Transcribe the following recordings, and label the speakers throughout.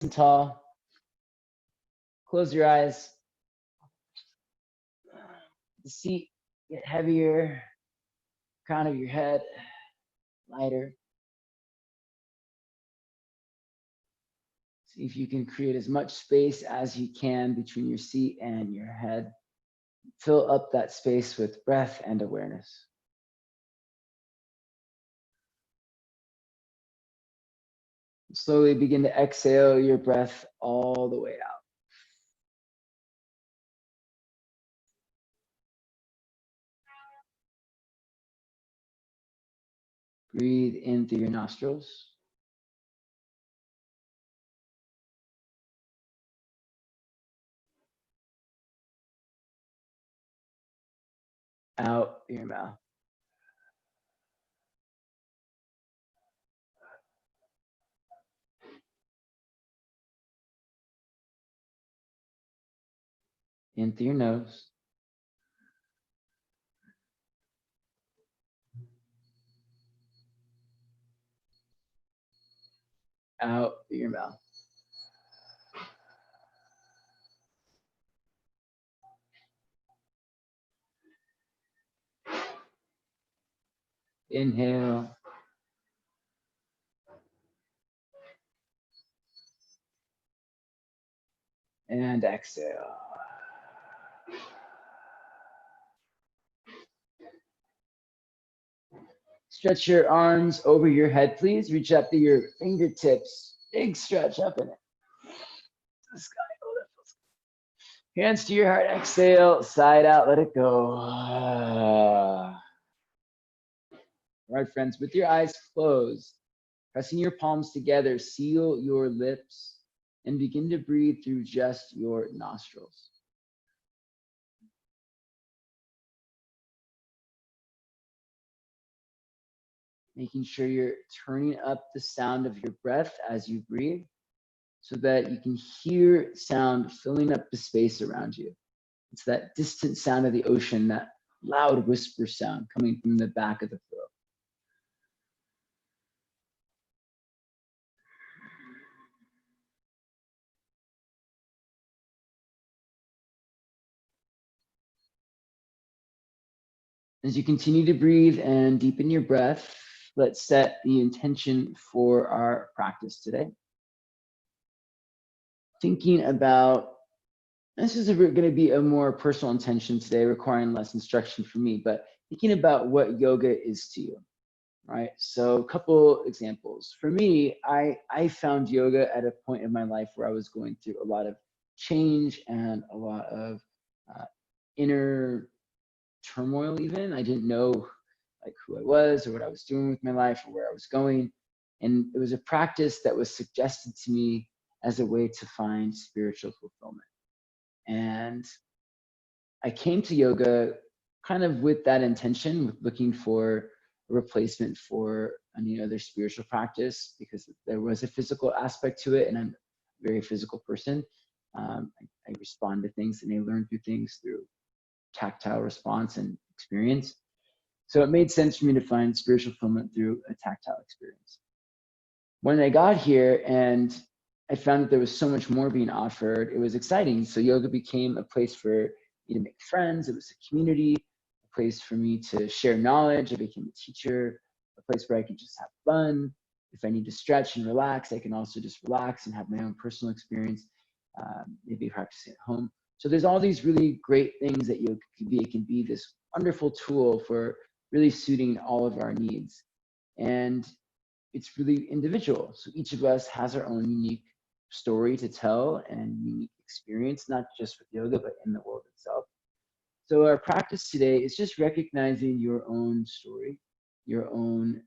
Speaker 1: and tall. Close your eyes. The seat get heavier. Crown of your head lighter. See if you can create as much space as you can between your seat and your head. Fill up that space with breath and awareness. Slowly begin to exhale your breath all the way out. Breathe in through your nostrils. Out your mouth. In through your nose. Out through your mouth. Inhale. And exhale. Stretch your arms over your head, please. Reach up to your fingertips. Big stretch up in it. The sky. Oh, that feels good. Hands to your heart. Exhale. Side out. Let it go. All right, friends. With your eyes closed, pressing your palms together, seal your lips and begin to breathe through just your nostrils. Making sure you're turning up the sound of your breath as you breathe so that you can hear sound filling up the space around you. It's that distant sound of the ocean, that loud whisper sound coming from the back of the throat. As you continue to breathe and deepen your breath, let's set the intention for our practice today. Thinking about, this is going to be a more personal intention today, requiring less instruction from me, but thinking about what yoga is to you, right? So a couple examples. For me, I found yoga at a point in my life where I was going through a lot of change and a lot of inner turmoil even. I didn't know like who I was or what I was doing with my life or where I was going. And it was a practice that was suggested to me as a way to find spiritual fulfillment. And I came to yoga kind of with that intention, with looking for a replacement for any other spiritual practice, because there was a physical aspect to it, and I'm a very physical person. I respond to things and I learn through things through tactile response and experience. So it made sense for me to find spiritual fulfillment through a tactile experience. When I got here and I found that there was so much more being offered, it was exciting. So yoga became a place for me to make friends. It was a community, a place for me to share knowledge. I became a teacher, a place where I could just have fun. If I need to stretch and relax, I can also just relax and have my own personal experience, maybe practicing at home. So there's all these really great things that yoga can be. It can be this wonderful tool for really suiting all of our needs. And it's really individual. So each of us has our own unique story to tell and unique experience, not just with yoga, but in the world itself. So our practice today is just recognizing your own story, your own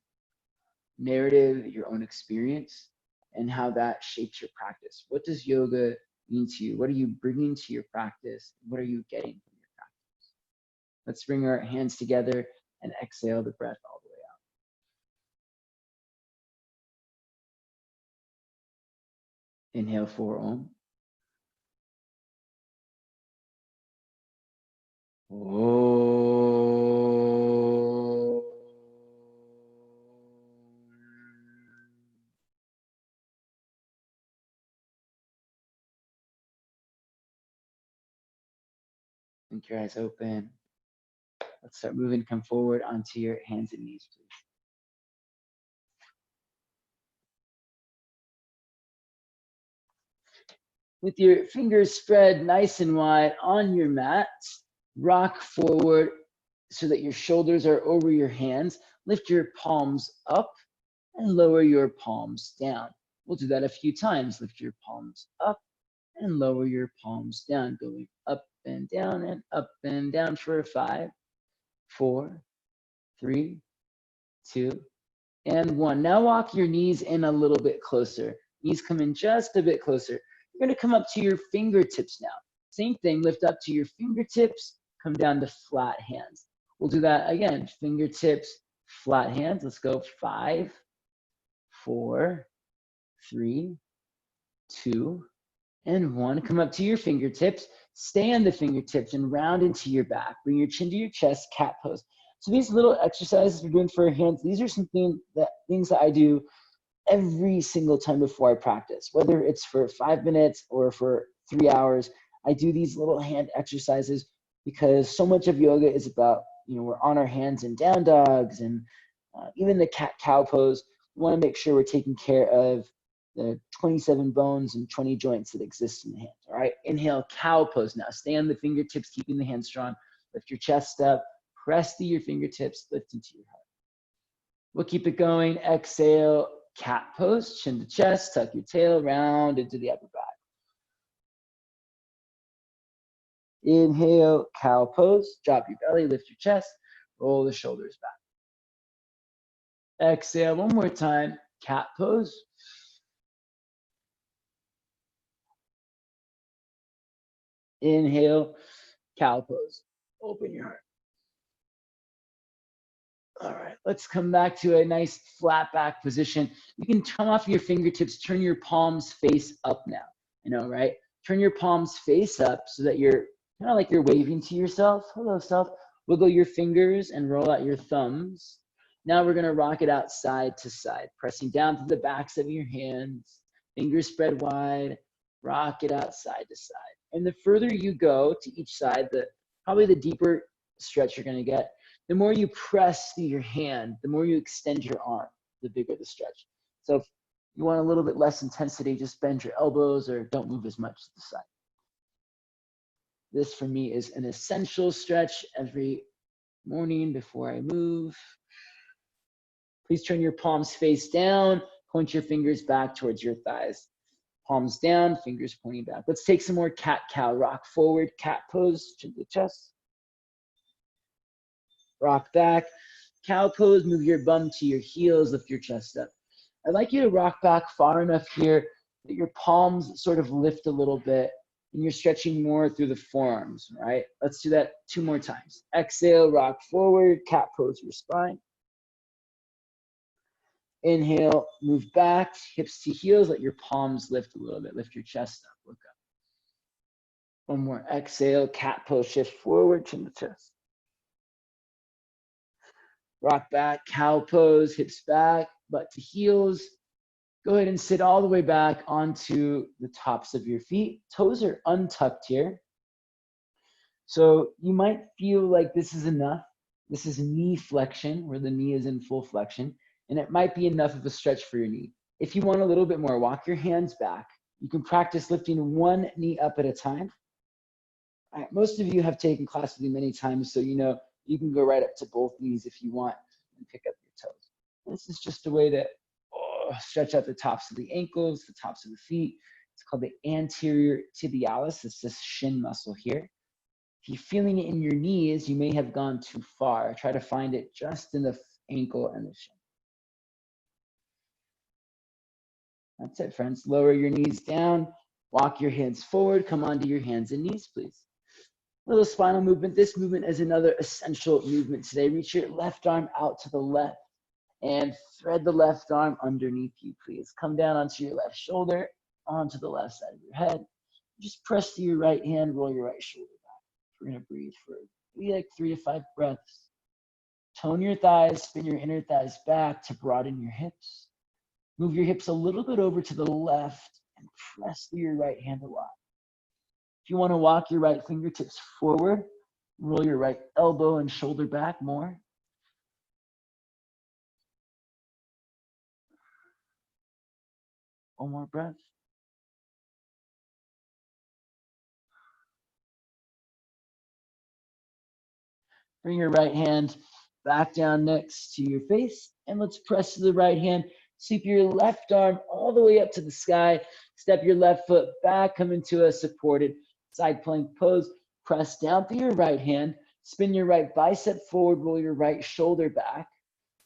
Speaker 1: narrative, your own experience, and how that shapes your practice. What does yoga mean to you? What are you bringing to your practice? What are you getting from your practice? Let's bring our hands together and exhale the breath all the way out. Inhale for Om. Blink your eyes open. Let's start moving. Come forward onto your hands and knees, please. With your fingers spread nice and wide on your mat, rock forward so that your shoulders are over your hands. Lift your palms up and lower your palms down. We'll do that a few times. Lift your palms up and lower your palms down, going up and down for 5, 4, 3, 2, and 1. Now walk your knees in a little bit closer. Knees come in just a bit closer. You're going to come up to your fingertips now. Same thing, lift up to your fingertips, come down to flat hands. We'll do that again. Fingertips, flat hands. Let's go 5, 4, 3, 2, and 1. Come up to your fingertips. Stay on the fingertips and round into your back. Bring your chin to your chest, cat pose. So these little exercises we're doing for our hands, these are things that I do every single time before I practice, whether it's for 5 minutes or for 3 hours. I do these little hand exercises because so much of yoga is about, we're on our hands in down dogs and even the cat-cow pose. We want to make sure we're taking care of the 27 bones and 20 joints that exist in the hands. All right, inhale, cow pose now. Stay on the fingertips, keeping the hands strong. Lift your chest up, press through your fingertips, lift into your heart. We'll keep it going. Exhale, cat pose, chin to chest, tuck your tail, round into the upper back. Inhale, cow pose, drop your belly, lift your chest, roll the shoulders back. Exhale, one more time, cat pose. Inhale, cow pose. Open your heart. All right, let's come back to a nice flat back position. You can come off your fingertips, turn your palms face up now, right? Turn your palms face up so that you're kind of like you're waving to yourself. Hello, self. Wiggle your fingers and roll out your thumbs. Now we're gonna rock it out side to side, pressing down to the backs of your hands, fingers spread wide, rock it out side to side. And the further you go to each side, probably the deeper stretch you're gonna get. The more you press through your hand, the more you extend your arm, the bigger the stretch. So if you want a little bit less intensity, just bend your elbows or don't move as much to the side. This for me is an essential stretch every morning before I move. Please turn your palms face down, point your fingers back towards your thighs. Palms down, fingers pointing back. Let's take some more cat-cow. Rock forward, cat pose, chin to chest. Rock back, cow pose, move your bum to your heels, lift your chest up. I'd like you to rock back far enough here that your palms sort of lift a little bit and you're stretching more through the forearms, right? Let's do that 2 more times. Exhale, rock forward, cat pose your spine. Inhale, move back, hips to heels, let your palms lift a little bit. Lift your chest up, look up. One more, exhale, cat pose, shift forward, chin to chest. Rock back, cow pose, hips back, butt to heels. Go ahead and sit all the way back onto the tops of your feet. Toes are untucked here. So you might feel like this is enough. This is knee flexion, where the knee is in full flexion, and it might be enough of a stretch for your knee. If you want a little bit more, walk your hands back. You can practice lifting one knee up at a time. All right, most of you have taken class with me many times, so you can go right up to both knees if you want and pick up your toes. This is just a way to stretch out the tops of the ankles, the tops of the feet. It's called the anterior tibialis. It's this shin muscle here. If you're feeling it in your knees, you may have gone too far. Try to find it just in the ankle and the shin. That's it, friends. Lower your knees down. Walk your hands forward. Come onto your hands and knees, please. Little spinal movement. This movement is another essential movement today. Reach your left arm out to the left and thread the left arm underneath you, please. Come down onto your left shoulder, onto the left side of your head. Just press through your right hand, roll your right shoulder back. We're gonna breathe for maybe like 3 to 5 breaths. Tone your thighs, spin your inner thighs back to broaden your hips. Move your hips a little bit over to the left and press through your right hand a lot. If you want to walk your right fingertips forward, Roll your right elbow and shoulder back more. One more breath. Bring your right hand back down next to your face, and let's press to the right hand. Sweep your left arm all the way up to the sky. Step your left foot back, come into a supported side plank pose. Press down through your right hand. Spin your right bicep forward, roll your right shoulder back.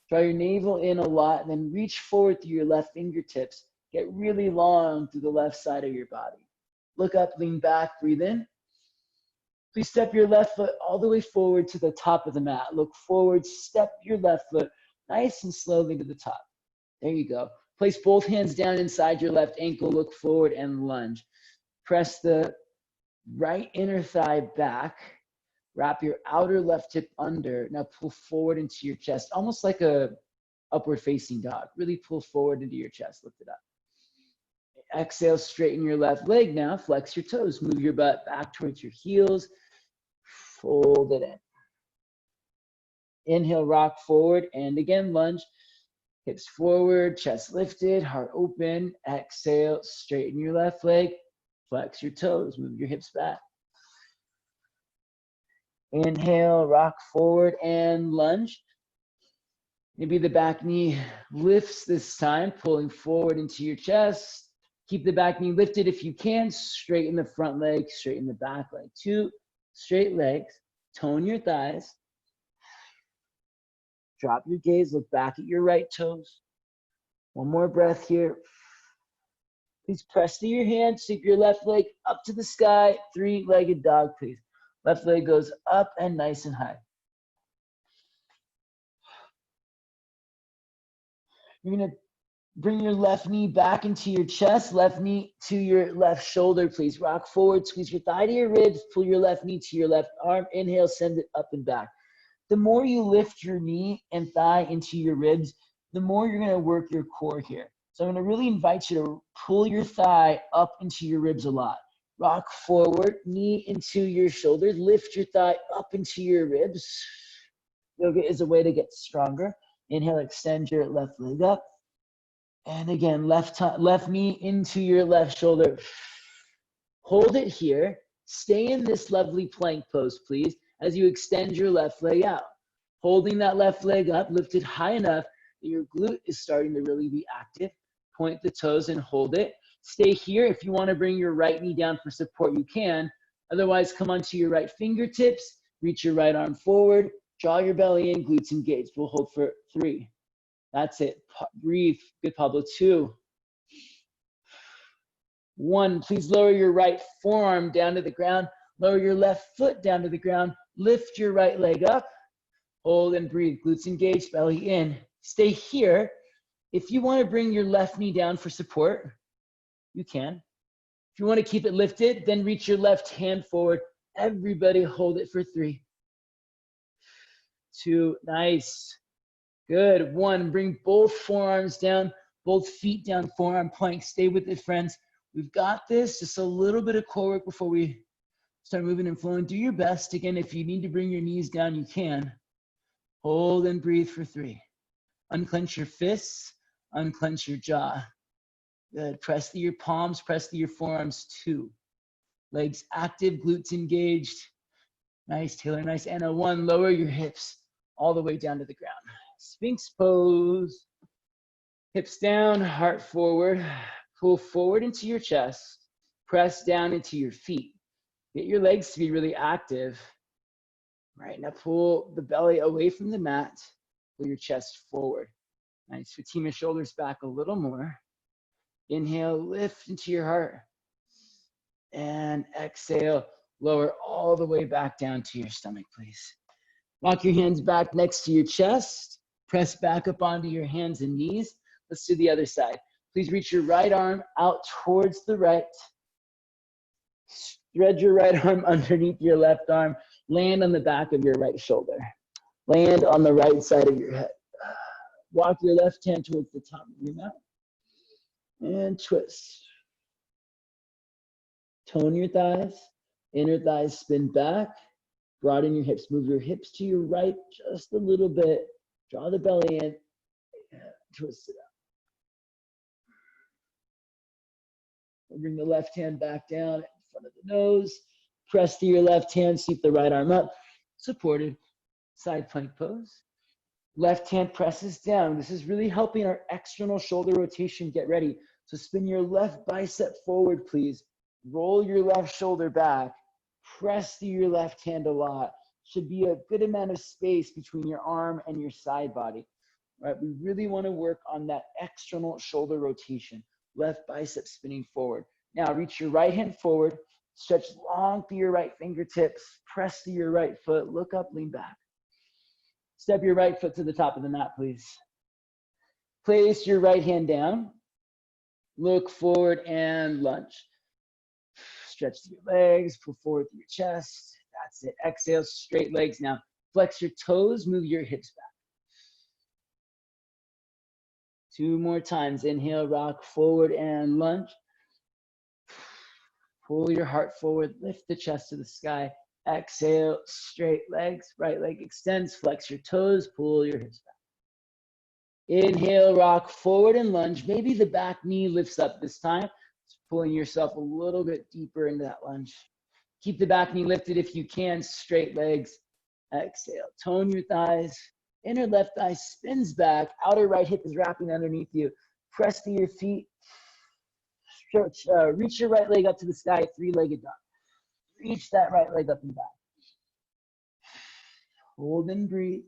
Speaker 1: Draw your navel in a lot, and then reach forward through your left fingertips. Get really long through the left side of your body. Look up, lean back, breathe in. Please step your left foot all the way forward to the top of the mat. Look forward, step your left foot nice and slowly to the top. There you go. Place both hands down inside your left ankle, look forward and lunge. Press the right inner thigh back. Wrap your outer left hip under. Now pull forward into your chest, almost like a upward facing dog. Really pull forward into your chest, lift it up. Exhale, straighten your left leg now. Flex your toes. Move your butt back towards your heels. Fold it in. Inhale, rock forward, and again, lunge. Hips forward, chest lifted, heart open. Exhale, straighten your left leg. Flex your toes. Move your hips back. Inhale, rock forward and lunge. Maybe the back knee lifts this time, pulling forward into your chest. Keep the back knee lifted if you can. Straighten the front leg, straighten the back leg. 2 straight legs. Tone your thighs. Drop your gaze, look back at your right toes. One more breath here. Please press through your hands, sweep your left leg up to the sky. 3-legged dog, please. Left leg goes up and nice and high. You're gonna bring your left knee back into your chest, left knee to your left shoulder, please. Rock forward, squeeze your thigh to your ribs, pull your left knee to your left arm. Inhale, send it up and back. The more you lift your knee and thigh into your ribs, the more you're gonna work your core here. So I'm gonna really invite you to pull your thigh up into your ribs a lot. Rock forward, knee into your shoulders, lift your thigh up into your ribs. Yoga is a way to get stronger. Inhale, extend your left leg up. And again, left knee into your left shoulder. Hold it here. Stay in this lovely plank pose, please, as you extend your left leg out. Holding that left leg up, lift it high enough that your glute is starting to really be active. Point the toes and hold it. Stay here. If you want to bring your right knee down for support, you can. Otherwise, come onto your right fingertips. Reach your right arm forward. Draw your belly in, glutes engaged. We'll hold for 3. That's it. Breathe. Good, Pablo. 2. 1. Please lower your right forearm down to the ground. Lower your left foot down to the ground. Lift your right leg up. Hold and breathe. Glutes engaged, belly in. Stay here. If you want to bring your left knee down for support, you can. If you want to keep it lifted, then reach your left hand forward. Everybody hold it for 3. 2. Nice. Good. 1. Bring both forearms down, both feet down, forearm plank. Stay with it, friends. We've got this. Just a little bit of core work before we start moving and flowing. Do your best. Again, if you need to bring your knees down, you can. Hold and breathe for 3. Unclench your fists. Unclench your jaw. Good. Press through your palms. Press through your forearms. 2. Legs active. Glutes engaged. Nice, Taylor. Nice. And a 1. Lower your hips all the way down to the ground. Sphinx pose. Hips down, heart forward. Pull forward into your chest. Press down into your feet. Get your legs to be really active. All right, now pull the belly away from the mat. Pull your chest forward. Nice. Fatima, shoulders back a little more. Inhale, lift into your heart. And exhale, lower all the way back down to your stomach, please. Walk your hands back next to your chest. Press back up onto your hands and knees. Let's do the other side. Please reach your right arm out towards the right. Spread your right arm underneath your left arm. Land on the back of your right shoulder. Land on the right side of your head. Walk your left hand towards the top of your mat. And twist. Tone your thighs. Inner thighs spin back. Broaden your hips. Move your hips to your right just a little bit. Draw the belly in. Twist it out. Bring the left hand back down in front of the nose. Press to your left hand. Sweep the right arm up. Supported. Side plank pose. Left hand presses down. This is really helping our external shoulder rotation get ready. So spin your left bicep forward, please. Roll your left shoulder back. Press through your left hand a lot. Should be a good amount of space between your arm and your side body. Right? We really want to work on that external shoulder rotation. Left bicep spinning forward. Now reach your right hand forward. Stretch long through your right fingertips. Press through your right foot. Look up, lean back. Step your right foot to the top of the mat, please. Place your right hand down. Look forward and lunge. Stretch through your legs, pull forward through your chest. That's it. Exhale, straight legs. Now flex your toes, move your hips back. 2 more times. Inhale, rock forward and lunge. Pull your heart forward, lift the chest to the sky. Exhale, straight legs. Right leg extends, flex your toes, pull your hips back. Inhale, rock forward and lunge. Maybe the back knee lifts up this time. Just pulling yourself a little bit deeper into that lunge. Keep the back knee lifted if you can, straight legs. Exhale, tone your thighs. Inner left thigh spins back. Outer right hip is wrapping underneath you. Press to your feet. Stretch, reach your right leg up to the sky, 3-legged dog. Reach that right leg up and back. Hold and breathe.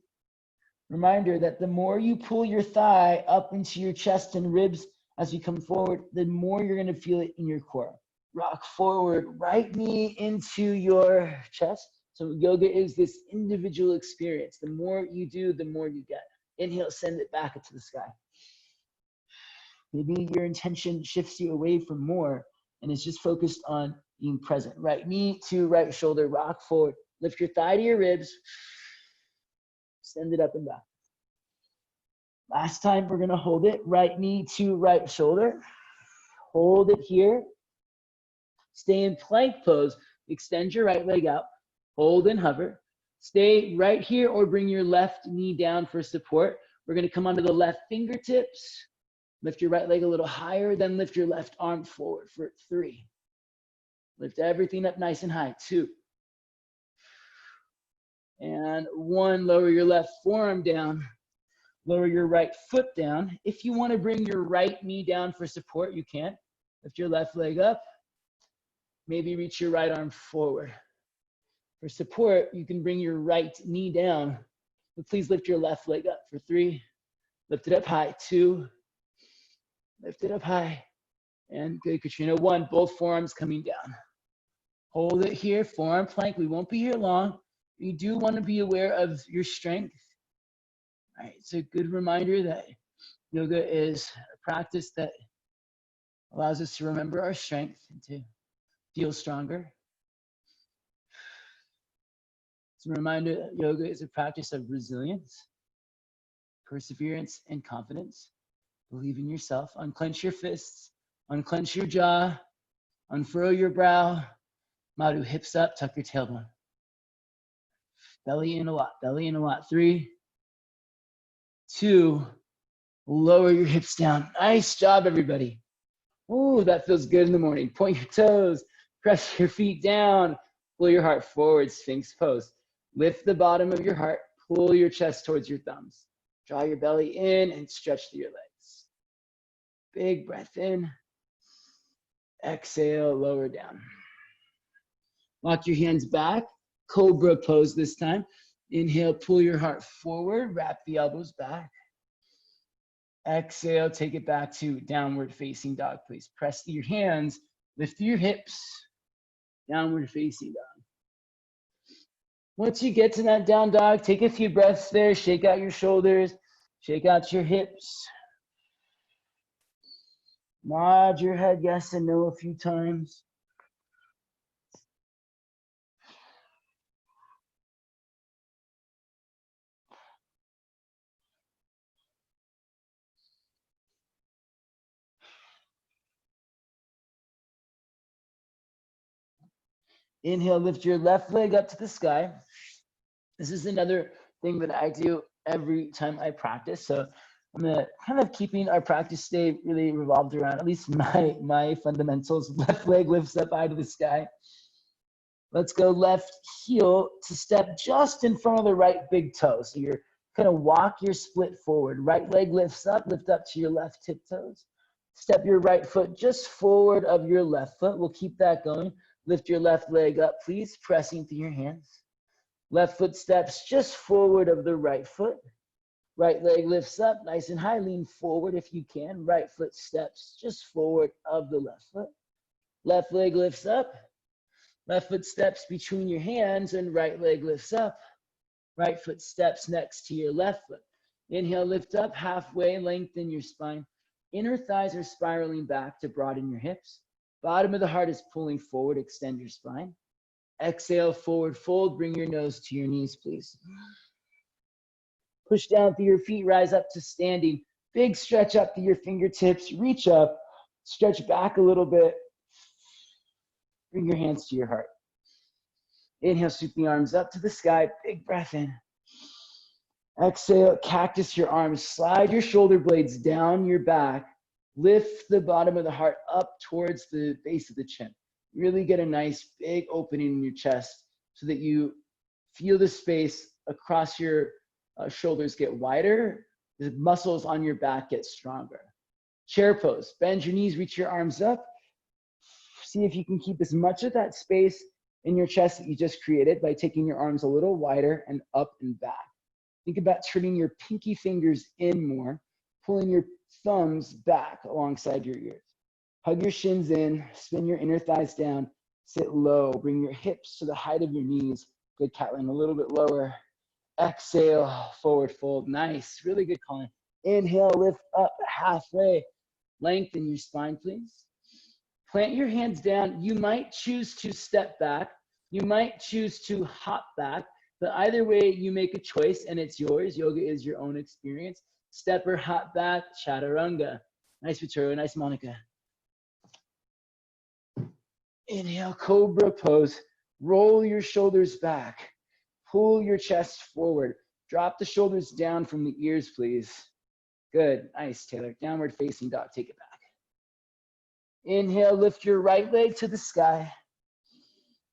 Speaker 1: Reminder that the more you pull your thigh up into your chest and ribs as you come forward, the more you're going to feel it in your core. Rock forward, right knee into your chest. So yoga is this individual experience. The more you do, the more you get. Inhale, send it back into the sky. Maybe your intention shifts you away from more and it's just focused on being present. Right knee to right shoulder, rock forward. Lift your thigh to your ribs. Send it up and back. Last time, we're going to hold it. Right knee to right shoulder. Hold it here. Stay in plank pose. Extend your right leg out. Hold and hover. Stay right here or bring your left knee down for support. We're going to come onto the left fingertips. Lift your right leg a little higher, then lift your left arm forward for 3. Lift everything up nice and high. 2. And 1. Lower your left forearm down. Lower your right foot down. If you want to bring your right knee down for support, you can. Lift your left leg up. Maybe reach your right arm forward. For support, you can bring your right knee down. But please lift your left leg up for 3. Lift it up high. 2. Lift it up high. And good, Katrina. 1. Both forearms coming down. Hold it here. Forearm plank. We won't be here long. You do want to be aware of your strength. All right, it's a good reminder that yoga is a practice that allows us to remember our strength and to feel stronger. It's a reminder that yoga is a practice of resilience, perseverance, and confidence. Believe in yourself. Unclench your fists, unclench your jaw, unfurl your brow. Madhu, hips up, tuck your tailbone. Belly in a lot, belly in a lot. 3, 2, lower your hips down. Nice job, everybody. Ooh, that feels good in the morning. Point your toes, press your feet down, pull your heart forward, Sphinx pose. Lift the bottom of your heart, pull your chest towards your thumbs. Draw your belly in and stretch through your legs. Big breath in. Exhale, lower down. Lock your hands back. Cobra pose this time. Inhale, pull your heart forward, wrap the elbows back. Exhale, take it back to downward facing dog, please. Press through your hands, lift through your hips, downward facing dog. Once you get to that down dog, take a few breaths there, shake out your shoulders, shake out your hips. Nod your head yes and no a few times. Inhale, lift your left leg up to the sky. This is another thing that I do every time I practice. So I'm gonna kind of keeping our practice today really revolved around at least my fundamentals. Left leg lifts up eye to the sky. Let's go left heel to step just in front of the right big toe. So you're gonna walk your split forward. Right leg lifts up, lift up to your left tiptoes. Step your right foot just forward of your left foot. We'll keep that going. Lift your left leg up, please, pressing through your hands. Left foot steps just forward of the right foot. Right leg lifts up, nice and high. Lean forward if you can. Right foot steps just forward of the left foot. Left leg lifts up. Left foot steps between your hands and right leg lifts up. Right foot steps next to your left foot. Inhale, lift up halfway, lengthen your spine. Inner thighs are spiraling back to broaden your hips. Bottom of the heart is pulling forward, extend your spine. Exhale, forward fold, bring your nose to your knees, please. Push down through your feet, rise up to standing. Big stretch up through your fingertips, reach up, stretch back a little bit. Bring your hands to your heart. Inhale, sweep the arms up to the sky, big breath in. Exhale, cactus your arms, slide your shoulder blades down your back, lift the bottom of the heart up towards the base of the chin. Really get a nice big opening in your chest so that you feel the space across your shoulders get wider, the muscles on your back get stronger. Chair pose, bend your knees, reach your arms up. See if you can keep as much of that space in your chest that you just created by taking your arms a little wider and up and back. Think about turning your pinky fingers in more, pulling your thumbs back alongside your ears. Hug your shins in, spin your inner thighs down, sit low, bring your hips to the height of your knees. Good, Catlin, a little bit lower. Exhale, forward fold, nice, really good, Colin. Inhale, lift up halfway. Lengthen your spine, please. Plant your hands down. You might choose to step back. You might choose to hop back, but either way, you make a choice and it's yours. Yoga is your own experience. Step or hop back, chaturanga. Nice, Vitorio, nice, Monica. Inhale, Cobra pose. Roll your shoulders back. Pull your chest forward. Drop the shoulders down from the ears, please. Good, nice, Taylor. Downward facing dog, take it back. Inhale, lift your right leg to the sky.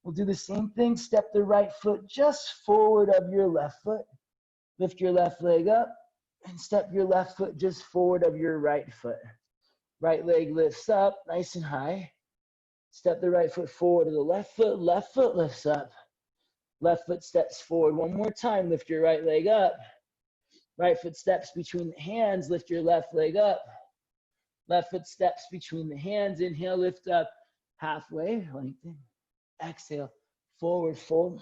Speaker 1: We'll do the same thing. Step the right foot just forward of your left foot. Lift your left leg up and step your left foot just forward of your right foot. Right leg lifts up, nice and high. Step the right foot forward to the left foot lifts up. Left foot steps forward. One more time, lift your right leg up. Right foot steps between the hands, lift your left leg up. Left foot steps between the hands. Inhale, lift up halfway, lengthen. Exhale, forward fold.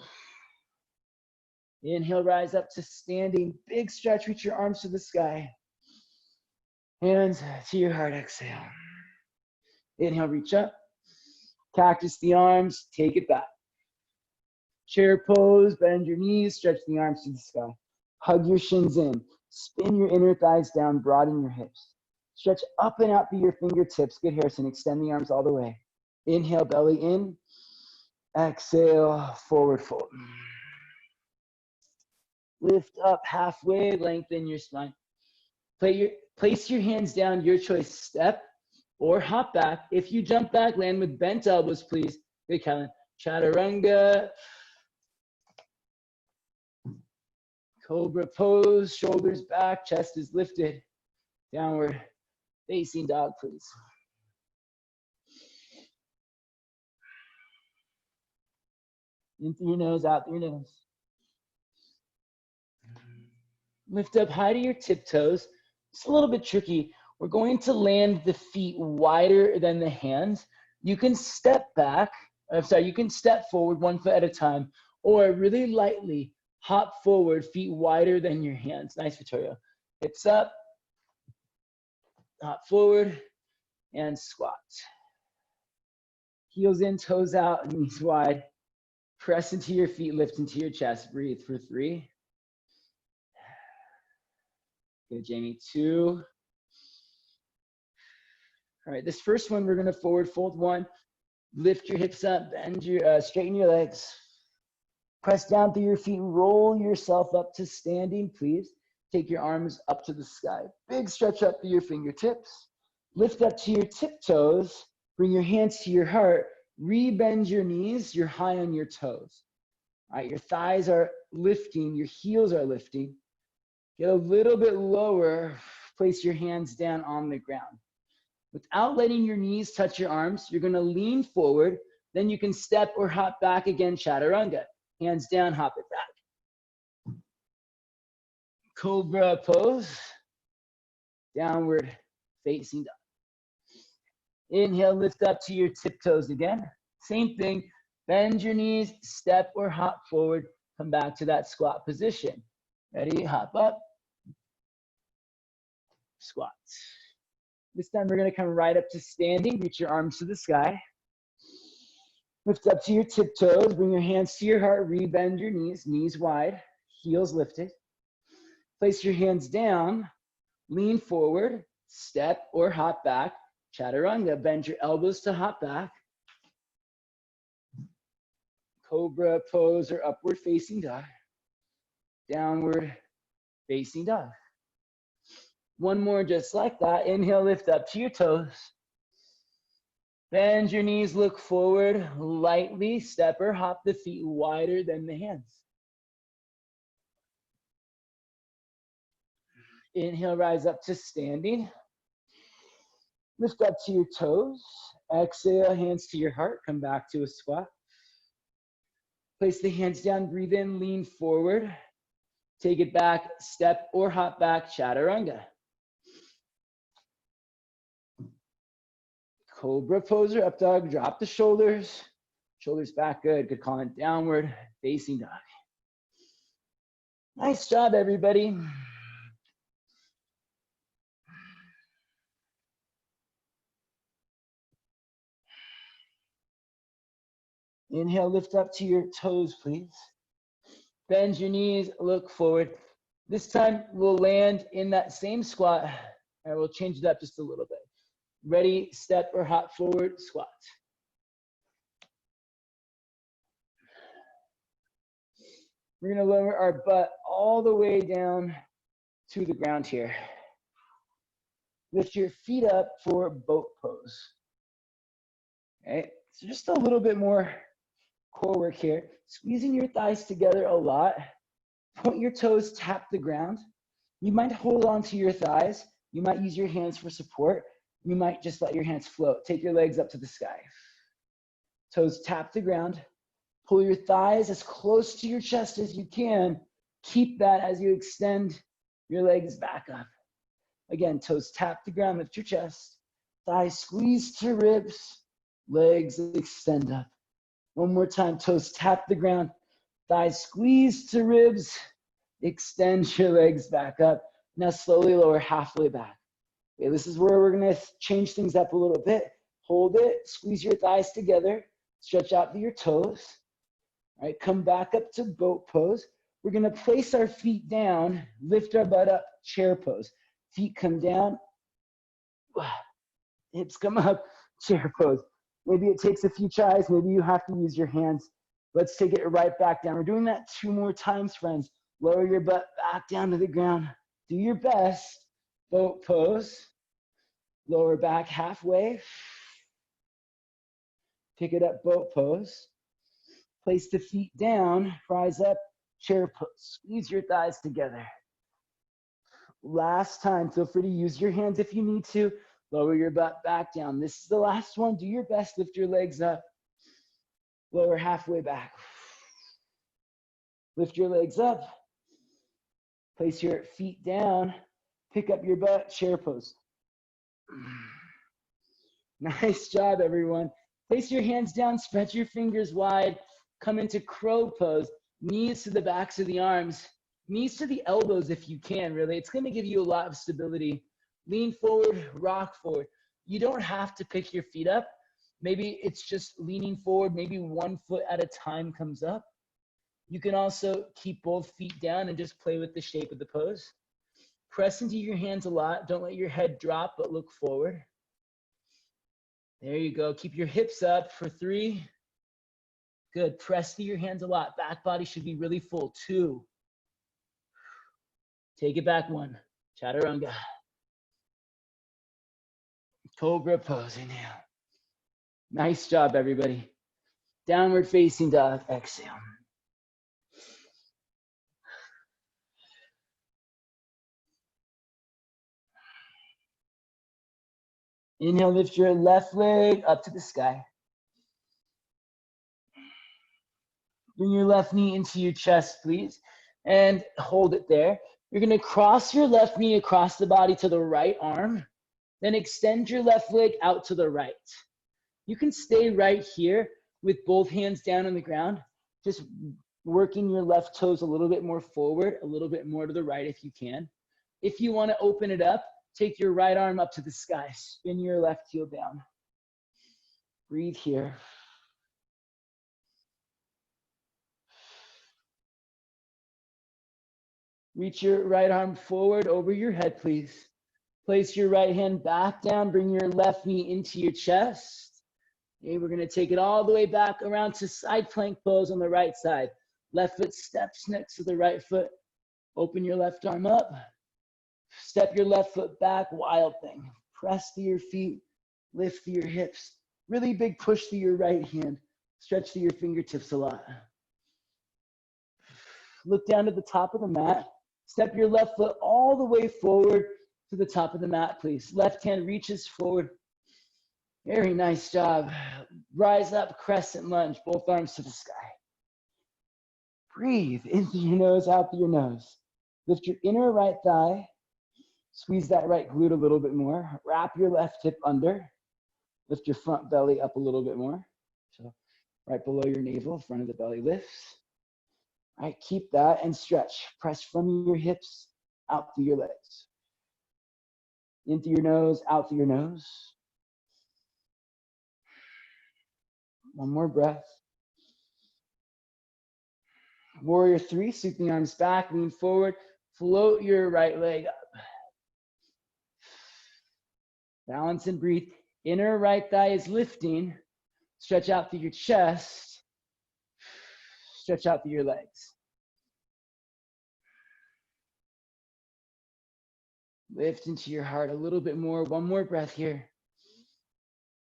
Speaker 1: Inhale, rise up to standing. Big stretch, reach your arms to the sky. Hands to your heart, exhale. Inhale, reach up. Cactus the arms, take it back. Chair pose, bend your knees, stretch the arms to the sky. Hug your shins in. Spin your inner thighs down, broaden your hips. Stretch up and out through your fingertips. Good, Harrison. Extend the arms all the way. Inhale, belly in. Exhale, forward fold. Lift up halfway, lengthen your spine. Place your hands down, your choice. Step or hop back. If you jump back, land with bent elbows, please. Good, Kellen. Chaturanga. Cobra pose, shoulders back, chest is lifted. Downward facing dog, please. In through your nose, out through your nose. Lift up high to your tiptoes. It's a little bit tricky. We're going to land the feet wider than the hands. You can step back, you can step forward 1 foot at a time, or really lightly hop forward, feet wider than your hands. Nice, Vitorio. Hips up, hop forward, and squat. Heels in, toes out, knees wide. Press into your feet, lift into your chest. Breathe for 3. Good, Jamie. 2. All right, this first one, we're gonna forward fold 1. Lift your hips up, bend your, straighten your legs. Press down through your feet, roll yourself up to standing, please. Take your arms up to the sky. Big stretch up through your fingertips. Lift up to your tiptoes. Bring your hands to your heart. Rebend your knees. You're high on your toes. All right, your thighs are lifting. Your heels are lifting. Get a little bit lower. Place your hands down on the ground. Without letting your knees touch your arms, you're going to lean forward. Then you can step or hop back again, chaturanga. Hands down, hop it back. Cobra pose. Downward facing dog. Inhale, lift up to your tiptoes again. Same thing. Bend your knees, step or hop forward. Come back to that squat position. Ready? Hop up. Squat. This time we're going to come right up to standing. Reach your arms to the sky. Lift up to your tiptoes. Bring your hands to your heart. Rebend your knees. Knees wide. Heels lifted. Place your hands down. Lean forward. Step or hop back. Chaturanga. Bend your elbows to hop back. Cobra pose or upward facing dog. Downward facing dog. One more just like that. Inhale, lift up to your toes. Bend your knees, look forward, lightly step or hop the feet wider than the hands. Inhale, rise up to standing. Lift up to your toes. Exhale, hands to your heart. Come back to a squat. Place the hands down, breathe in, lean forward. Take it back, step or hop back, chaturanga. Cobra pose or up dog, drop the shoulders. Shoulders back, good. Good calling it downward facing dog. Nice job, everybody. Inhale, lift up to your toes, please. Bend your knees, look forward. This time we'll land in that same squat, and we'll change it up just a little bit. Ready, step or hop forward, squat. We're gonna lower our butt all the way down to the ground here. Lift your feet up for boat pose. Okay, so just a little bit more core work here. Squeezing your thighs together a lot. Point your toes, tap the ground. You might hold on to your thighs. You might use your hands for support. You might just let your hands float. Take your legs up to the sky. Toes tap the ground. Pull your thighs as close to your chest as you can. Keep that as you extend your legs back up. Again, toes tap the ground, lift your chest. Thighs squeeze to ribs. Legs extend up. One more time, toes tap the ground. Thighs squeeze to ribs. Extend your legs back up. Now slowly lower halfway back. Okay, this is where we're gonna change things up a little bit. Hold it, squeeze your thighs together. Stretch out through your toes. All right, come back up to boat pose. We're gonna place our feet down, lift our butt up, chair pose. Feet come down, hips come up, chair pose. Maybe it takes a few tries, maybe you have to use your hands. Let's take it right back down. We're doing that 2 more times, friends. Lower your butt back down to the ground. Do your best. Boat pose. Lower back halfway. Pick it up, boat pose. Place the feet down, rise up, chair pose. Squeeze your thighs together. Last time, feel free to use your hands if you need to. Lower your butt back down. This is the last one. Do your best, lift your legs up. Lower halfway back. Lift your legs up. Place your feet down. Pick up your butt, chair pose. Nice job, everyone. Place your hands down, spread your fingers wide. Come into crow pose. Knees to the backs of the arms. Knees to the elbows if you can, really. It's going to give you a lot of stability. Lean forward, rock forward. You don't have to pick your feet up. Maybe it's just leaning forward. Maybe 1 foot at a time comes up. You can also keep both feet down and just play with the shape of the pose. Press into your hands a lot. Don't let your head drop, but look forward. There you go. Keep your hips up for 3, Good. Press through your hands a lot. Back body should be really full. 2. Take it back. 1. Chaturanga. Cobra pose. Inhale. Nice job, everybody. Downward facing dog. Exhale. Inhale, lift your left leg up to the sky. Bring your left knee into your chest, please, and hold it there. You're going to cross your left knee across the body to the right arm, then extend your left leg out to the right. You can stay right here with both hands down on the ground, just working your left toes a little bit more forward, a little bit more to the right if you can. If you want to open it up, take your right arm up to the sky, spin your left heel down. Breathe here. Reach your right arm forward over your head, please. Place your right hand back down, bring your left knee into your chest. Okay, we're gonna take it all the way back around to side plank pose on the right side. Left foot steps next to the right foot. Open your left arm up. Step your left foot back, wild thing. Press through your feet, lift through your hips. Really big push through your right hand. Stretch through your fingertips a lot. Look down to the top of the mat. Step your left foot all the way forward to the top of the mat, please. Left hand reaches forward. Very nice job. Rise up, crescent lunge, both arms to the sky. Breathe in through your nose, out through your nose. Lift your inner right thigh. Squeeze that right glute a little bit more. Wrap your left hip under. Lift your front belly up a little bit more. So right below your navel, front of the belly lifts. All right, keep that and stretch. Press from your hips, out through your legs. In through your nose, out through your nose. One more breath. Warrior 3, sweep the arms back, lean forward, float your right leg up. Balance and breathe. Inner right thigh is lifting. Stretch out through your chest. Stretch out through your legs. Lift into your heart a little bit more. One more breath here.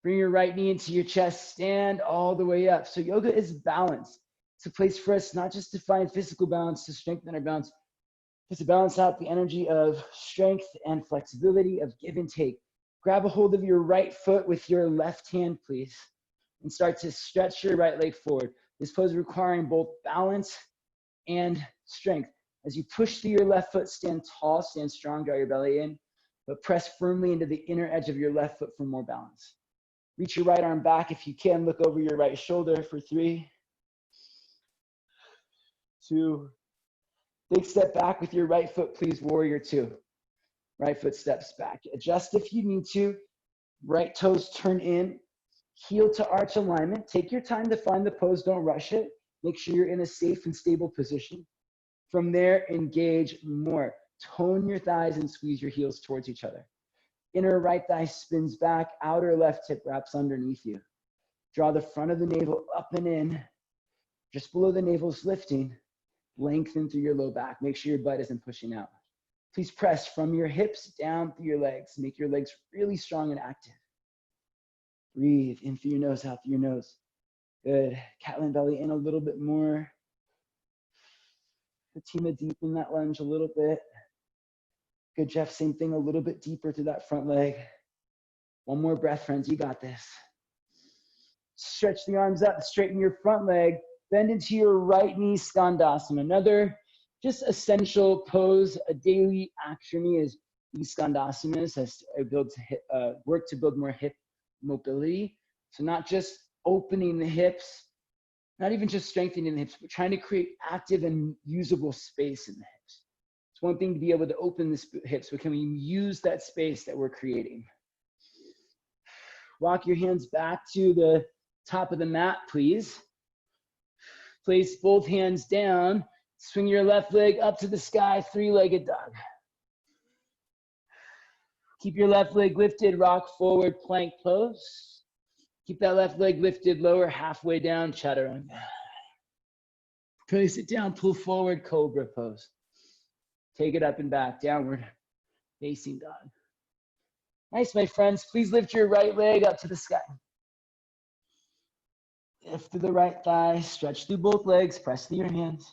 Speaker 1: Bring your right knee into your chest. Stand all the way up. So yoga is balance. It's a place for us not just to find physical balance, to strengthen our balance, but to balance out the energy of strength and flexibility, of give and take. Grab a hold of your right foot with your left hand, please, and start to stretch your right leg forward. This pose requiring both balance and strength. As you push through your left foot, stand tall, stand strong, draw your belly in, but press firmly into the inner edge of your left foot for more balance. Reach your right arm back if you can. Look over your right shoulder for 3, 2. Big step back with your right foot, please, warrior 2. Right foot steps back. Adjust if you need to. Right toes turn in. Heel to arch alignment. Take your time to find the pose. Don't rush it. Make sure you're in a safe and stable position. From there, engage more. Tone your thighs and squeeze your heels towards each other. Inner right thigh spins back. Outer left hip wraps underneath you. Draw the front of the navel up and in. Just below the navel is lifting. Lengthen through your low back. Make sure your butt isn't pushing out. Please press from your hips down through your legs. Make your legs really strong and active. Breathe in through your nose, out through your nose. Good. Catland belly in a little bit more. Fatima, deepen that lunge a little bit. Good, Jeff. Same thing, a little bit deeper to that front leg. One more breath, friends. You got this. Stretch the arms up. Straighten your front leg. Bend into your right knee, Skandasana. Another just essential pose, a daily action is these Skandasanas as I work to build more hip mobility. So not just opening the hips, not even just strengthening the hips, but trying to create active and usable space in the hips. It's one thing to be able to open the hips, but can we use that space that we're creating? Walk your hands back to the top of the mat, please. Place both hands down. Swing your left leg up to the sky, 3-legged dog. Keep your left leg lifted, rock forward, plank pose. Keep that left leg lifted, lower halfway down, chaturanga. Place it down, pull forward, Cobra pose. Take it up and back, downward facing dog. Nice, my friends. Please lift your right leg up to the sky. Lift through the right thigh, stretch through both legs, press through your hands.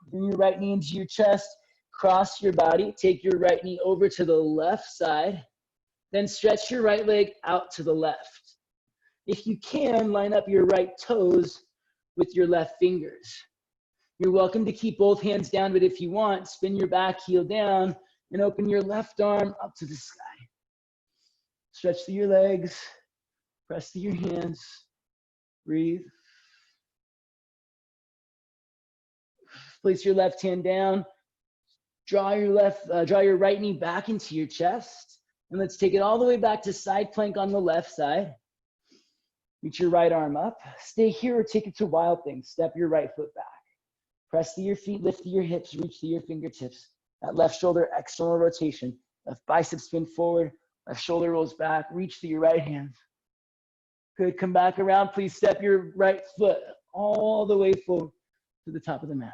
Speaker 1: Bring your right knee into your chest, cross your body, take your right knee over to the left side, then stretch your right leg out to the left. If you can, line up your right toes with your left fingers. You're welcome to keep both hands down, but if you want, spin your back heel down and open your left arm up to the sky. Stretch through your legs, press through your hands, breathe. Place your left hand down, draw your right knee back into your chest, and let's take it all the way back to side plank on the left side. Reach your right arm up, stay here or take it to wild thing. Step your right foot back. Press through your feet, lift through your hips, reach through your fingertips. That left shoulder external rotation, left bicep spin forward, left shoulder rolls back, reach through your right hand. Good, come back around, please step your right foot all the way forward to the top of the mat.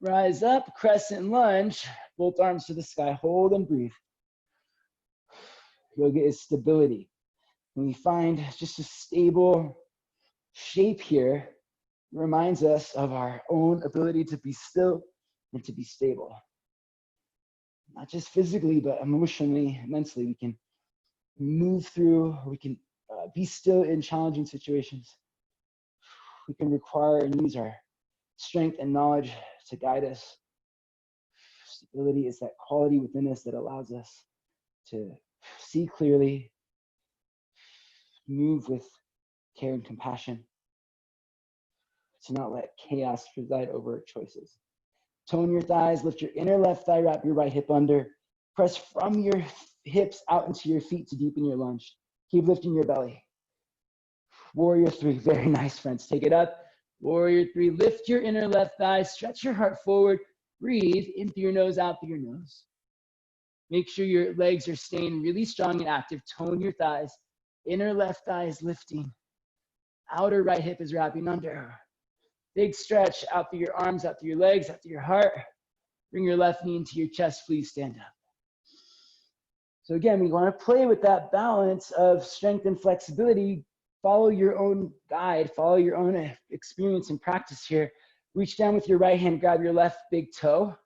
Speaker 1: Rise up, crescent lunge, both arms to the sky, hold and breathe. Yoga is stability. When we find just a stable shape here, it reminds us of our own ability to be still and to be stable. Not just physically, but emotionally, mentally, we can move through, we can be still in challenging situations. We can require and use our strength and knowledge to guide us. Stability is that quality within us that allows us to see clearly, move with care and compassion, to not let chaos preside over choices. Tone your thighs, lift your inner left thigh, wrap your right hip under. Press from your hips out into your feet to deepen your lunge. Keep lifting your belly. Warrior three, very nice, friends. Take it up. Warrior three, lift your inner left thigh, stretch your heart forward, breathe in through your nose, out through your nose. Make sure your legs are staying really strong and active. Tone your thighs. Inner left thigh is lifting. Outer right hip is wrapping under. Big stretch out through your arms, out through your legs, out through your heart. Bring your left knee into your chest. Please stand up. So again, we want to play with that balance of strength and flexibility. Follow your own guide. Follow your own experience and practice here. Reach down with your right hand, grab your left big toe.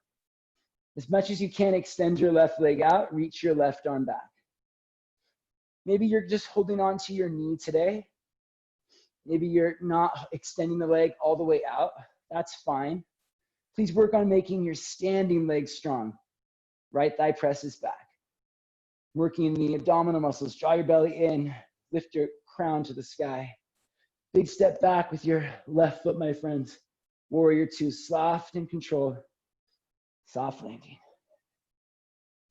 Speaker 1: As much as you can, extend your left leg out. Reach your left arm back. Maybe you're just holding on to your knee today. Maybe you're not extending the leg all the way out. That's fine. Please work on making your standing leg strong. Right thigh presses back. Working the abdominal muscles. Draw your belly in. Lift your crown to the sky. Big step back with your left foot, my friends. Warrior two, soft and controlled. Soft landing.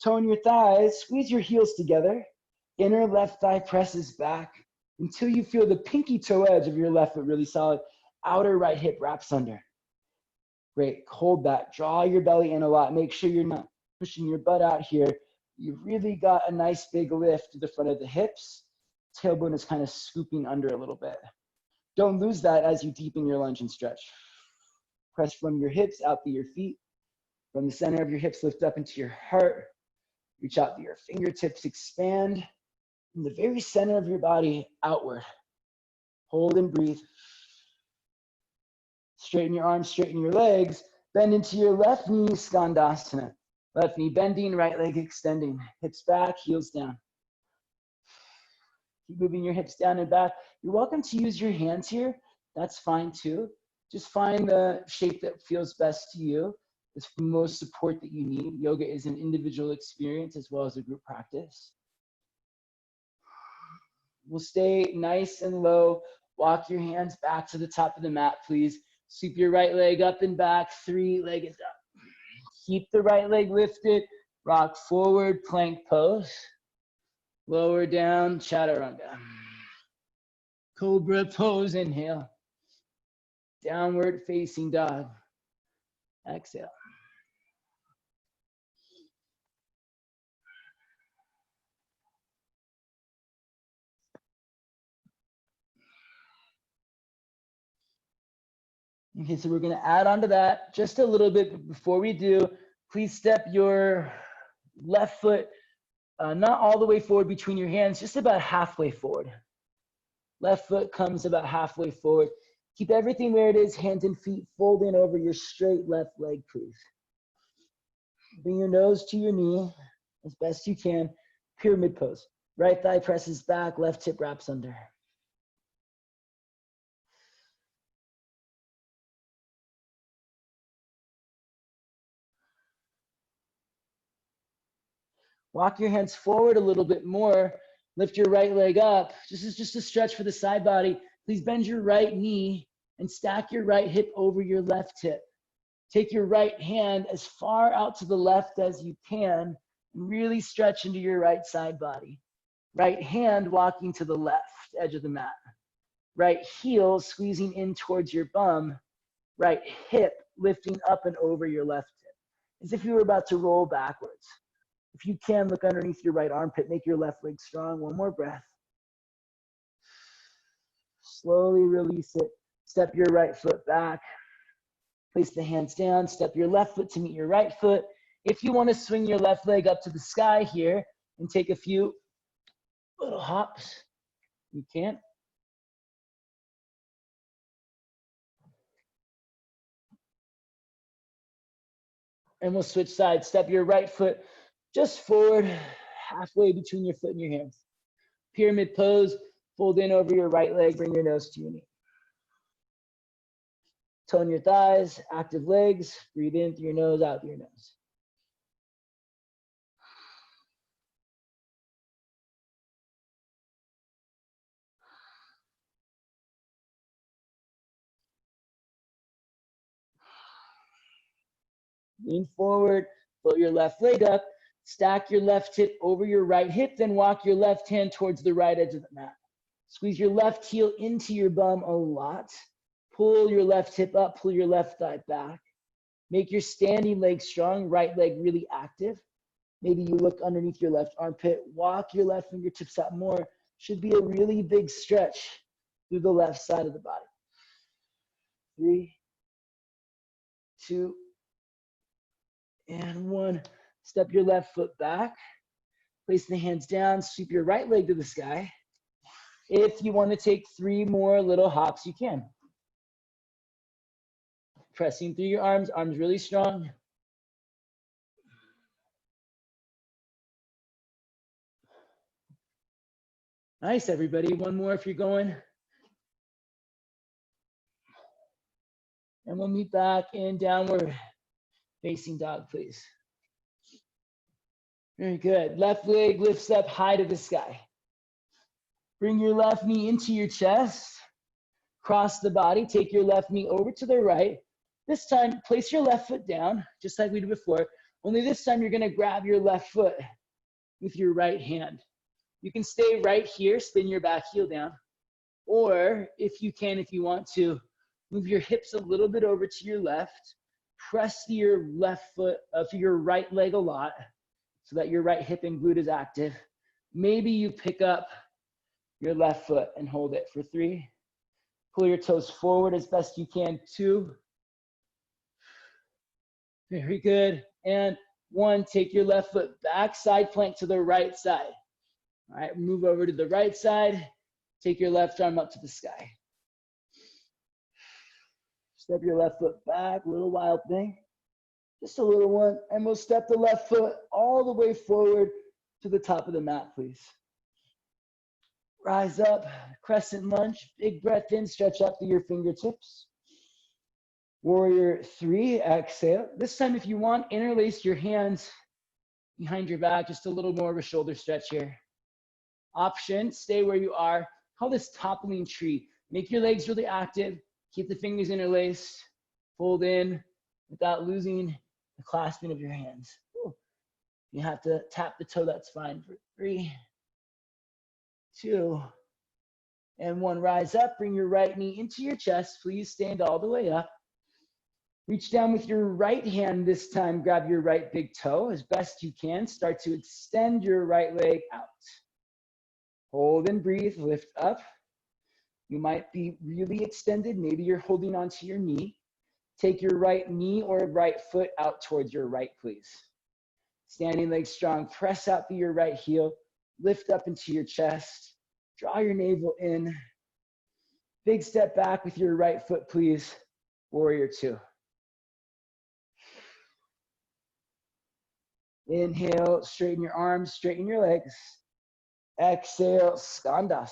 Speaker 1: Tone your thighs. Squeeze your heels together. Inner left thigh presses back until you feel the pinky toe edge of your left foot really solid. Outer right hip wraps under. Great, hold that. Draw your belly in a lot. Make sure you're not pushing your butt out here. You've really got a nice big lift to the front of the hips. Tailbone is kind of scooping under a little bit. Don't lose that as you deepen your lunge and stretch. Press from your hips out through your feet. From the center of your hips, lift up into your heart. Reach out to your fingertips, expand. From the very center of your body, outward. Hold and breathe. Straighten your arms, straighten your legs. Bend into your left knee, Skandasana. Left knee bending, right leg extending. Hips back, heels down. Keep moving your hips down and back. You're welcome to use your hands here. That's fine too. Just find the shape that feels best to you. It's the most support that you need. Yoga is an individual experience as well as a group practice. We'll stay nice and low. Walk your hands back to the top of the mat, please. Sweep your right leg up and back. 3-legged up. Keep the right leg lifted. Rock forward, plank pose. Lower down, chaturanga. Cobra pose, inhale. Downward facing dog. Exhale. Okay, so we're gonna add on to that just a little bit. But before we do, please step your left foot not all the way forward between your hands, just about halfway forward. Left foot comes about halfway forward. Keep everything where it is, hands and feet folding over your straight left leg, please. Bring your nose to your knee as best you can. Pyramid pose. Right thigh presses back, left hip wraps under. Walk your hands forward a little bit more. Lift your right leg up. This is just a stretch for the side body. Please bend your right knee and stack your right hip over your left hip. Take your right hand as far out to the left as you can and really stretch into your right side body. Right hand walking to the left edge of the mat. Right heel squeezing in towards your bum. Right hip lifting up and over your left hip, as if you were about to roll backwards. If you can, look underneath your right armpit. Make your left leg strong. One more breath. Slowly release it. Step your right foot back. Place the hands down. Step your left foot to meet your right foot. If you want to swing your left leg up to the sky here and take a few little hops, you can. And we'll switch sides. Step your right foot just forward, halfway between your foot and your hands. Pyramid pose, fold in over your right leg, bring your nose to your knee. Tone your thighs, active legs, breathe in through your nose, out through your nose. Lean forward, float your left leg up, stack your left hip over your right hip, then walk your left hand towards the right edge of the mat. Squeeze your left heel into your bum a lot. Pull your left hip up, pull your left thigh back. Make your standing leg strong, right leg really active. Maybe you look underneath your left armpit, walk your left fingertips out more. Should be a really big stretch through the left side of the body. 3, 2, and 1. Step your left foot back. Place the hands down, sweep your right leg to the sky. If you want to take 3 more little hops, you can. Pressing through your arms, arms really strong. Nice, everybody. 1 more if you're going. And we'll meet back in downward facing dog, please. Very good. Left leg lifts up high to the sky. Bring your left knee into your chest. Cross the body. Take your left knee over to the right. This time, place your left foot down, just like we did before. Only this time, you're going to grab your left foot with your right hand. You can stay right here, spin your back heel down. Or if you can, if you want to, move your hips a little bit over to your left. Press your left foot to your right leg a lot so that your right hip and glute is active. Maybe you pick up your left foot and hold it for 3. Pull your toes forward as best you can. 2. Very good. And 1, take your left foot back, side plank to the right side. All right, move over to the right side. Take your left arm up to the sky. Step your left foot back, little wild thing. Just a little one. And we'll step the left foot all the way forward to the top of the mat, please. Rise up, crescent lunge. Big breath in, stretch up through your fingertips. Warrior 3, exhale. This time, if you want, interlace your hands behind your back, just a little more of a shoulder stretch here. Option, stay where you are. Call this toppling tree. Make your legs really active. Keep the fingers interlaced. Fold in without losing the clasping of your hands. Ooh. You have to tap the toe, that's fine. For 3, 2, and 1. Rise up, bring your right knee into your chest. Please stand all the way up. Reach down with your right hand this time. Grab your right big toe as best you can. Start to extend your right leg out. Hold and breathe, lift up. You might be really extended. Maybe you're holding onto your knee. Take your right knee or right foot out towards your right, please. Standing legs strong, press out through your right heel, lift up into your chest, draw your navel in. Big step back with your right foot, please. Warrior two. Inhale, straighten your arms, straighten your legs. Exhale, skandasana.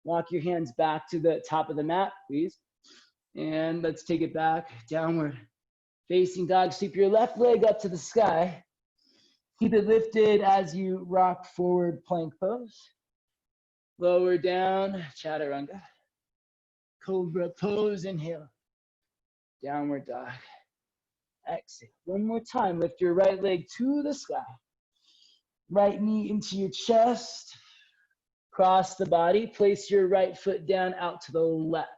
Speaker 1: Walk your hands back to the top of the mat, please. And let's take it back, downward. Facing dog, sweep your left leg up to the sky. Keep it lifted as you rock forward plank pose. Lower down, chaturanga. Cobra pose, inhale. Downward dog. Exhale. One more time, lift your right leg to the sky. Right knee into your chest. Cross the body, place your right foot down out to the left.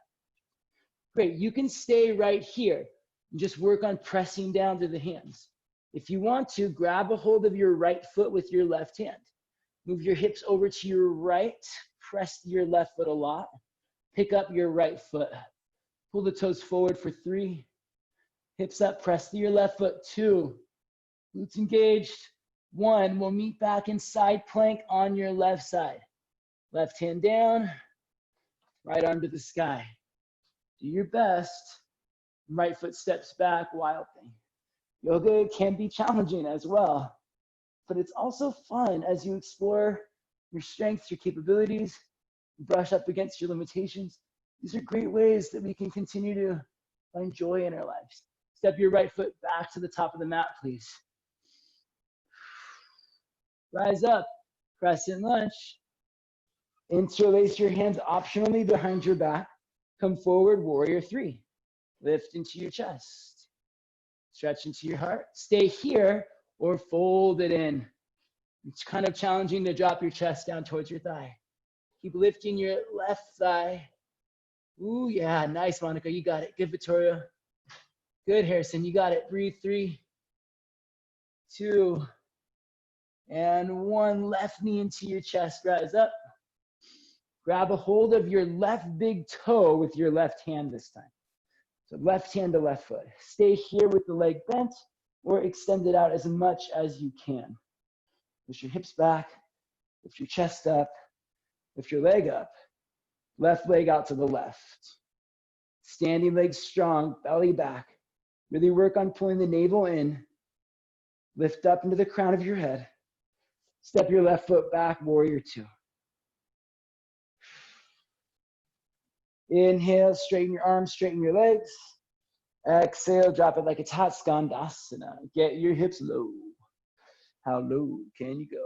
Speaker 1: Great, you can stay right here and just work on pressing down to the hands. If you want to, grab a hold of your right foot with your left hand. Move your hips over to your right, press your left foot a lot. Pick up your right foot. Pull the toes forward for 3. Hips up, press to your left foot, 2. Glutes engaged, 1. We'll meet back in side plank on your left side. Left hand down, right arm to the sky. Do your best. Right foot steps back, wild thing. Yoga can be challenging as well, but it's also fun as you explore your strengths, your capabilities, brush up against your limitations. These are great ways that we can continue to find joy in our lives. Step your right foot back to the top of the mat, please. Rise up, Crescent Lunge. Interlace your hands optionally behind your back. Come forward, warrior 3. Lift into your chest. Stretch into your heart. Stay here or fold it in. It's kind of challenging to drop your chest down towards your thigh. Keep lifting your left thigh. Ooh, yeah, nice, Monica. You got it. Good, Vitorio. Good, Harrison. You got it. Breathe. 3, 2, and 1. Left knee into your chest. Rise up. Grab a hold of your left big toe with your left hand this time. So left hand to left foot. Stay here with the leg bent or extend it out as much as you can. Push your hips back, lift your chest up, lift your leg up. Left leg out to the left. Standing legs strong, belly back. Really work on pulling the navel in. Lift up into the crown of your head. Step your left foot back, warrior 2. Inhale, straighten your arms, straighten your legs. Exhale, drop it like it's hot, skandasana. Get your hips low. How low can you go?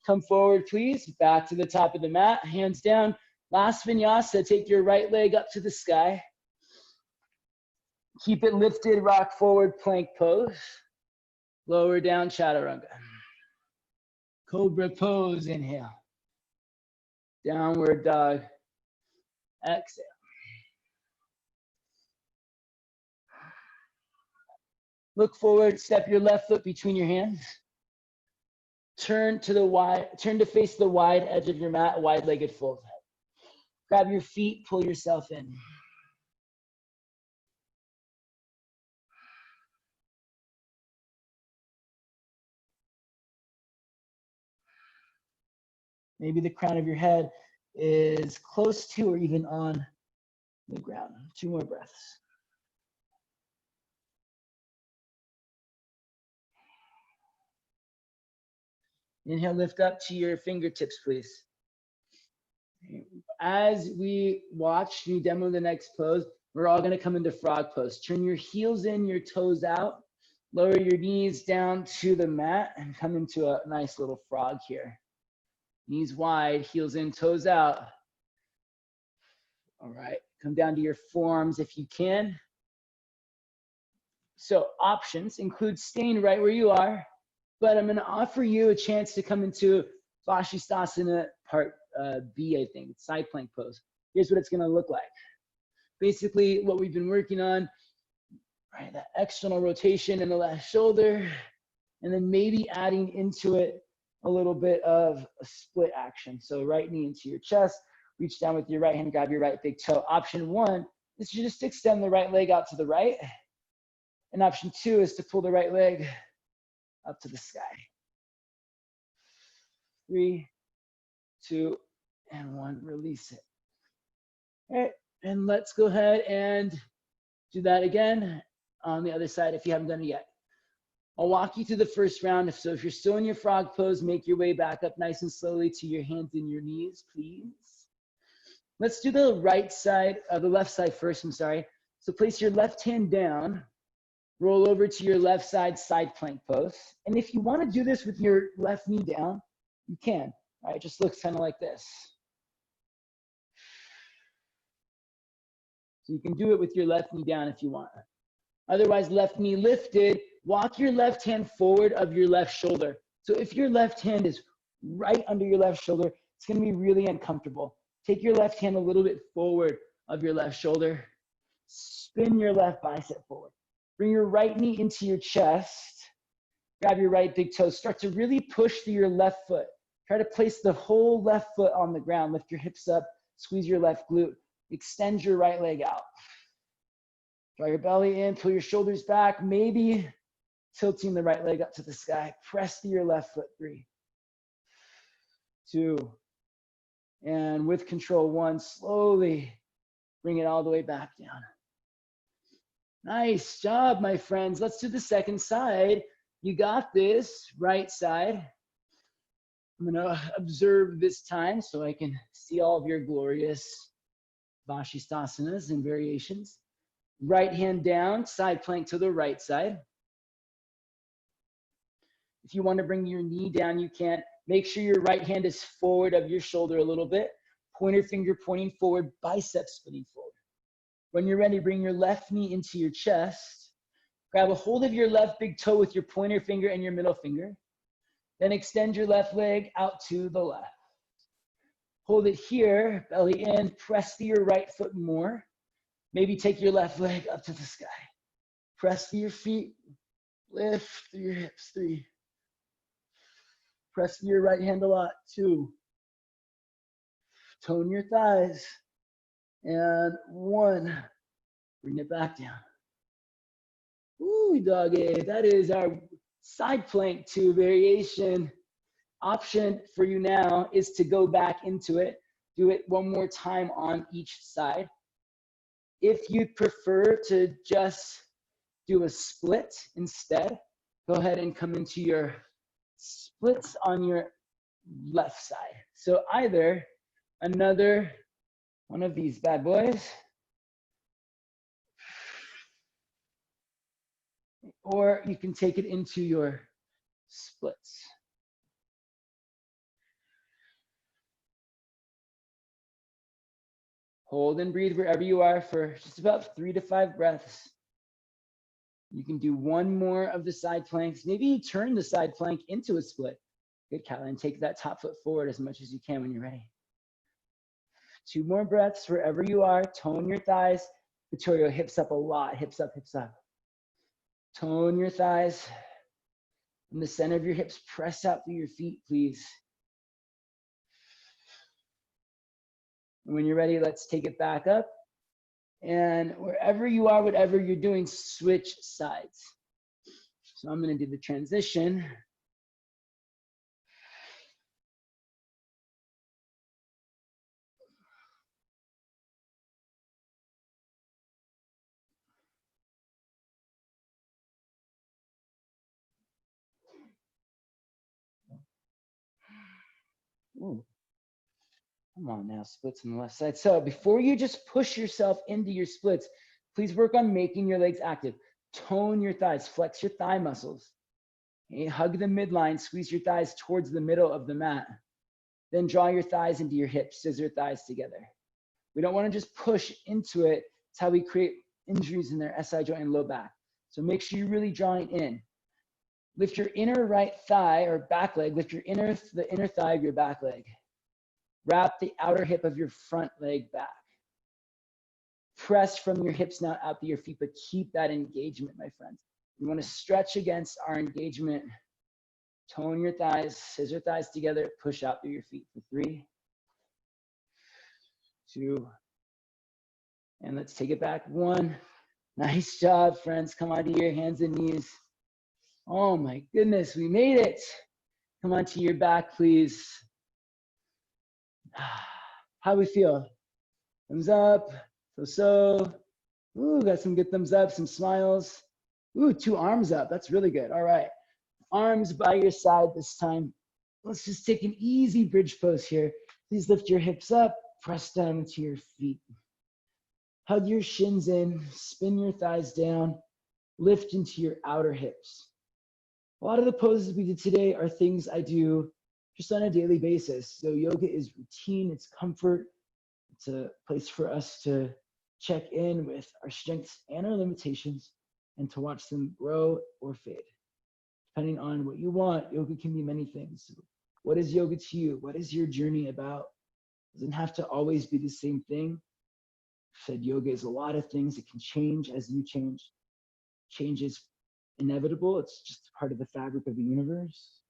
Speaker 1: Come forward, please. Back to the top of the mat, hands down. Last vinyasa, take your right leg up to the sky. Keep it lifted, rock forward, plank pose. Lower down, chaturanga. Cobra pose, inhale. Downward dog. Exhale. Look forward, step your left foot between your hands. Turn to face the wide edge of your mat, wide-legged fold. Grab your feet, pull yourself in. Maybe the crown of your head is close to or even on the ground. 2 more breaths. Inhale, lift up to your fingertips, please. As we watch me demo the next pose, we're all gonna come into frog pose. Turn your heels in, your toes out. Lower your knees down to the mat and come into a nice little frog here. Knees wide, heels in, toes out. All right, come down to your forearms if you can. So options include staying right where you are, but I'm gonna offer you a chance to come into Fascist Asana part B, I think, side plank pose. Here's what it's gonna look like. Basically what we've been working on, right, that external rotation in the left shoulder, and then maybe adding into it a little bit of a split action. So right knee into your chest, reach down with your right hand, grab your right big toe. Option one is to just extend the right leg out to the right. And option two is to pull the right leg up to the sky. 3, 2, and 1, release it. All right, and let's go ahead and do that again on the other side if you haven't done it yet. I'll walk you through the first round. So if you're still in your frog pose, make your way back up nice and slowly to your hands and your knees, please. Let's do the right side, the left side first, I'm sorry. So place your left hand down, roll over to your left side plank pose. And if you want to do this with your left knee down, you can, right? It just looks kind of like this. So you can do it with your left knee down if you want. Otherwise, left knee lifted, walk your left hand forward of your left shoulder. So if your left hand is right under your left shoulder, it's going to be really uncomfortable. Take your left hand a little bit forward of your left shoulder. Spin your left bicep forward. Bring your right knee into your chest. Grab your right big toe. Start to really push through your left foot. Try to place the whole left foot on the ground. Lift your hips up. Squeeze your left glute. Extend your right leg out. Draw your belly in. Pull your shoulders back. Maybe tilting the right leg up to the sky. Press through your left foot. 3, 2, and with control, 1. Slowly bring it all the way back down. Nice job, my friends. Let's do the second side. You got this. Right side. I'm going to observe this time so I can see all of your glorious Fascist Asanas and variations. Right hand down, side plank to the right side. If you want to bring your knee down, you can. Make sure your right hand is forward of your shoulder a little bit. Pointer finger pointing forward, bicep spinning forward. When you're ready, bring your left knee into your chest. Grab a hold of your left big toe with your pointer finger and your middle finger. Then extend your left leg out to the left. Hold it here, belly in, press through your right foot more. Maybe take your left leg up to the sky. Press through your feet, lift through your hips. 3. Press through your right hand a lot. 2. Tone your thighs. And 1. Bring it back down. Ooh, doggy. That is our side plank 2 variation. Option for you now is to go back into it. Do it one more time on each side. If you prefer to just do a split instead, go ahead and come into your splits on your left side. So either another one of these bad boys, or you can take it into your splits. Hold and breathe wherever you are for just about 3 to 5 breaths. You can do one more of the side planks. Maybe you turn the side plank into a split. Good, Caroline. Take that top foot forward as much as you can when you're ready. 2 more breaths wherever you are. Tone your thighs. Vitorio, hips up a lot. Hips up, hips up. Tone your thighs. From the center of your hips, press out through your feet, please. When you're ready, let's take it back up. And wherever you are, whatever you're doing, switch sides. So I'm going to do the transition. Ooh. Come on now, splits on the left side. So before you just push yourself into your splits, please work on making your legs active. Tone your thighs, flex your thigh muscles. Okay, hug the midline, squeeze your thighs towards the middle of the mat. Then draw your thighs into your hips, scissor thighs together. We don't want to just push into it. It's how we create injuries in their SI joint and low back. So make sure you're really drawing in. Lift your inner right thigh or back leg. Lift your the inner thigh of your back leg. Wrap the outer hip of your front leg back. Press from your hips now out to your feet, but keep that engagement, my friends. You want to stretch against our engagement. Tone your thighs, scissor thighs together, push out through your feet for 3, 2, and let's take it back. 1. Nice job, friends. Come onto your hands and knees. Oh my goodness, we made it. Come onto your back, please. How we feel? Thumbs up. So. Ooh, got some good thumbs up, some smiles. Ooh, 2 arms up. That's really good. All right. Arms by your side this time. Let's just take an easy bridge pose here. Please lift your hips up, press down into your feet. Hug your shins in, spin your thighs down, lift into your outer hips. A lot of the poses we did today are things I do just on a daily basis. So yoga is routine, it's comfort. It's a place for us to check in with our strengths and our limitations and to watch them grow or fade. Depending on what you want, yoga can be many things. So what is yoga to you? What is your journey about? It doesn't have to always be the same thing. I said yoga is a lot of things. It can change as you change. Change is inevitable. It's just part of the fabric of the universe.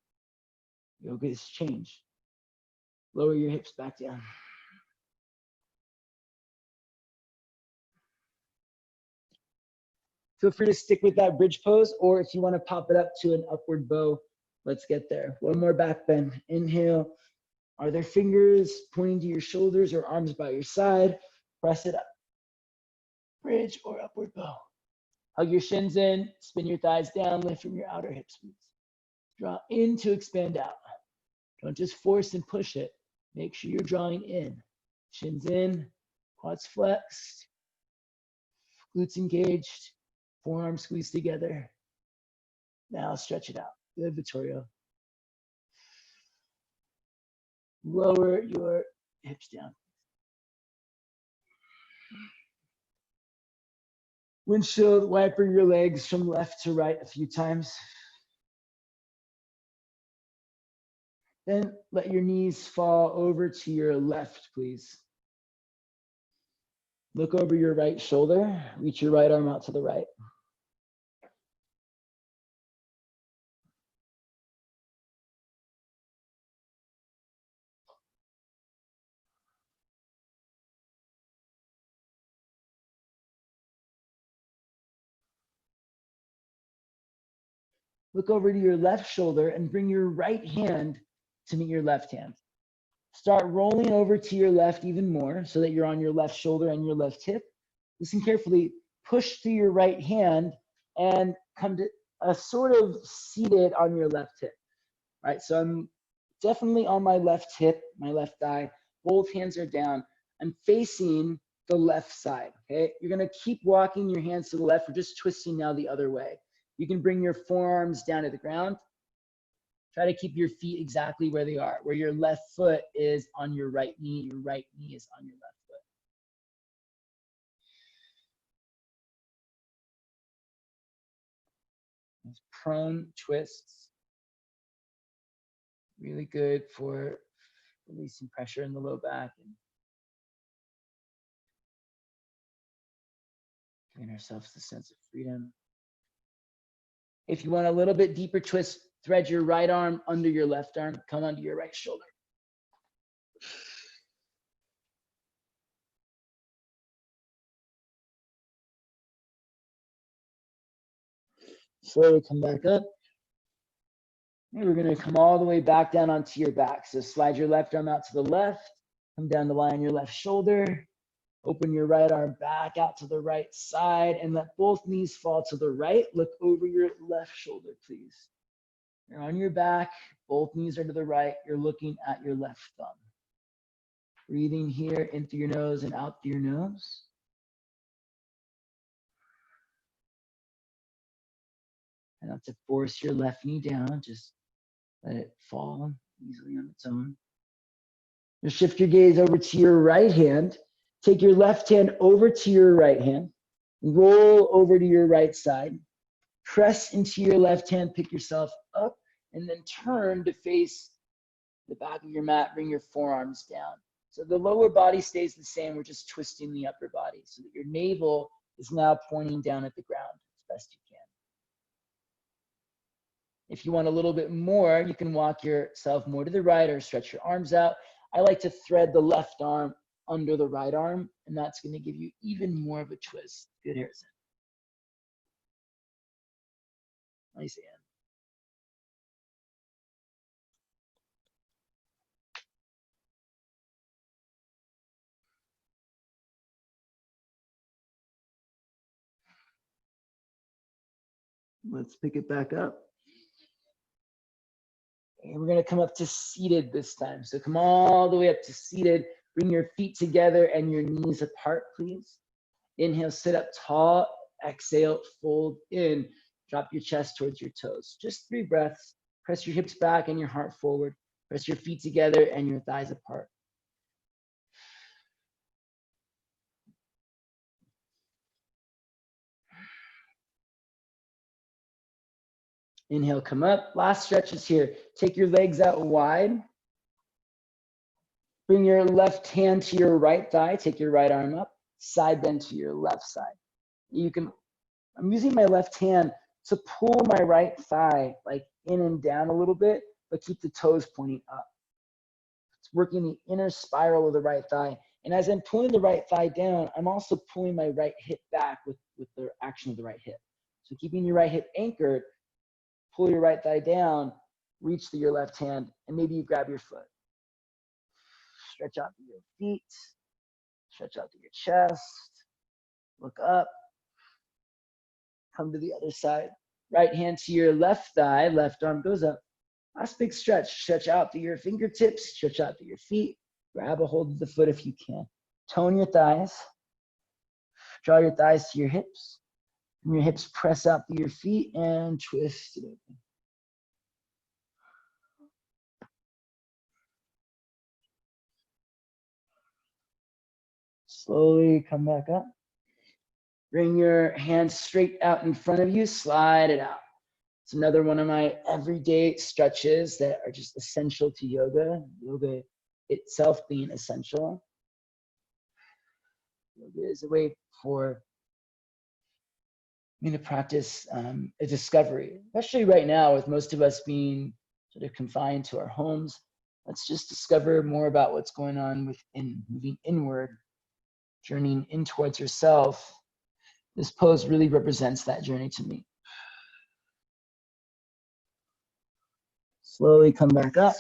Speaker 1: Yoga is change. Lower your hips back down. Feel free to stick with that bridge pose, or if you want to pop it up to an upward bow, let's get there. One more back bend. Inhale. Are there fingers pointing to your shoulders or arms by your side? Press it up. Bridge or upward bow. Hug your shins in, spin your thighs down, lift from your outer hips, please. Draw in to expand out. Don't just force and push it. Make sure you're drawing in. Shins in, quads flexed, glutes engaged, forearms squeezed together. Now stretch it out. Good, Vitorio. Lower your hips down. Windshield wiper your legs from left to right a few times. Then let your knees fall over to your left, please. Look over your right shoulder. Reach your right arm out to the right. Look over to your left shoulder and bring your right hand to meet your left hand. Start rolling over to your left even more so that you're on your left shoulder and your left hip. Listen carefully. Push through your right hand and come to a sort of seated on your left hip. All right, so I'm definitely on my left hip, my left thigh. Both hands are down. I'm facing the left side, okay? You're gonna keep walking your hands to the left. We're just twisting now the other way. You can bring your forearms down to the ground. Try to keep your feet exactly where they are, where your left foot is on your right knee is on your left foot. Those prone twists. Really good for releasing pressure in the low back and giving ourselves the sense of freedom. If you want a little bit deeper twist, thread your right arm under your left arm, come onto your right shoulder. Slowly come back up. And we're gonna come all the way back down onto your back. So slide your left arm out to the left, come down to lie on your left shoulder, open your right arm back out to the right side and let both knees fall to the right. Look over your left shoulder, please. You're on your back, both knees are to the right. You're looking at your left thumb. Breathing here in through your nose and out through your nose. And not to force your left knee down, just let it fall easily on its own. Now shift your gaze over to your right hand. Take your left hand over to your right hand. Roll over to your right side. Press into your left hand, pick yourself up, and then turn to face the back of your mat. Bring your forearms down. So the lower body stays the same. We're just twisting the upper body so that your navel is now pointing down at the ground as best you can. If you want a little bit more, you can walk yourself more to the right or stretch your arms out. I like to thread the left arm under the right arm, and that's going to give you even more of a twist. Good, Harrison. Nice, Ann. Let's pick it back up. And we're going to come up to seated this time. So come all the way up to seated. Bring your feet together and your knees apart, please. Inhale, sit up tall. Exhale, fold in. Drop your chest towards your toes. Just 3 breaths. Press your hips back and your heart forward. Press your feet together and your thighs apart. Inhale, come up. Last stretches here. Take your legs out wide. Bring your left hand to your right thigh. Take your right arm up. Side bend to your left side. I'm using my left hand to pull my right thigh like in and down a little bit, but keep the toes pointing up. It's working the inner spiral of the right thigh. And as I'm pulling the right thigh down, I'm also pulling my right hip back with the action of the right hip. So keeping your right hip anchored, pull your right thigh down, reach to your left hand, and maybe you grab your foot. Stretch out to your feet, stretch out to your chest, look up, come to the other side. Right hand to your left thigh, left arm goes up. Last big stretch, stretch out to your fingertips, stretch out to your feet, grab a hold of the foot if you can. Tone your thighs, draw your thighs to your hips, and your hips press out to your feet and twist it open. Slowly come back up. Bring your hands straight out in front of you, slide it out. It's another one of my everyday stretches that are just essential to yoga. Yoga itself being essential. Yoga is a way for me to practice a discovery, especially right now with most of us being sort of confined to our homes. Let's just discover more about what's going on within, moving inward, journeying in towards yourself. This pose really represents that journey to me. Slowly come back up.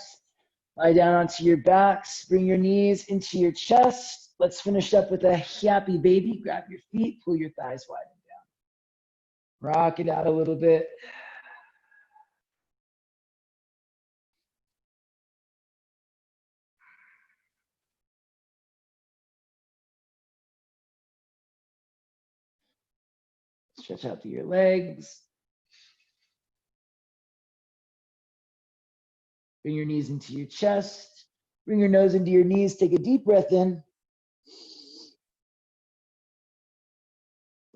Speaker 1: Lie down onto your backs. Bring your knees into your chest. Let's finish up with a happy baby. Grab your feet, pull your thighs wide and down. Rock it out a little bit. Stretch out through your legs. Bring your knees into your chest. Bring your nose into your knees. Take a deep breath in.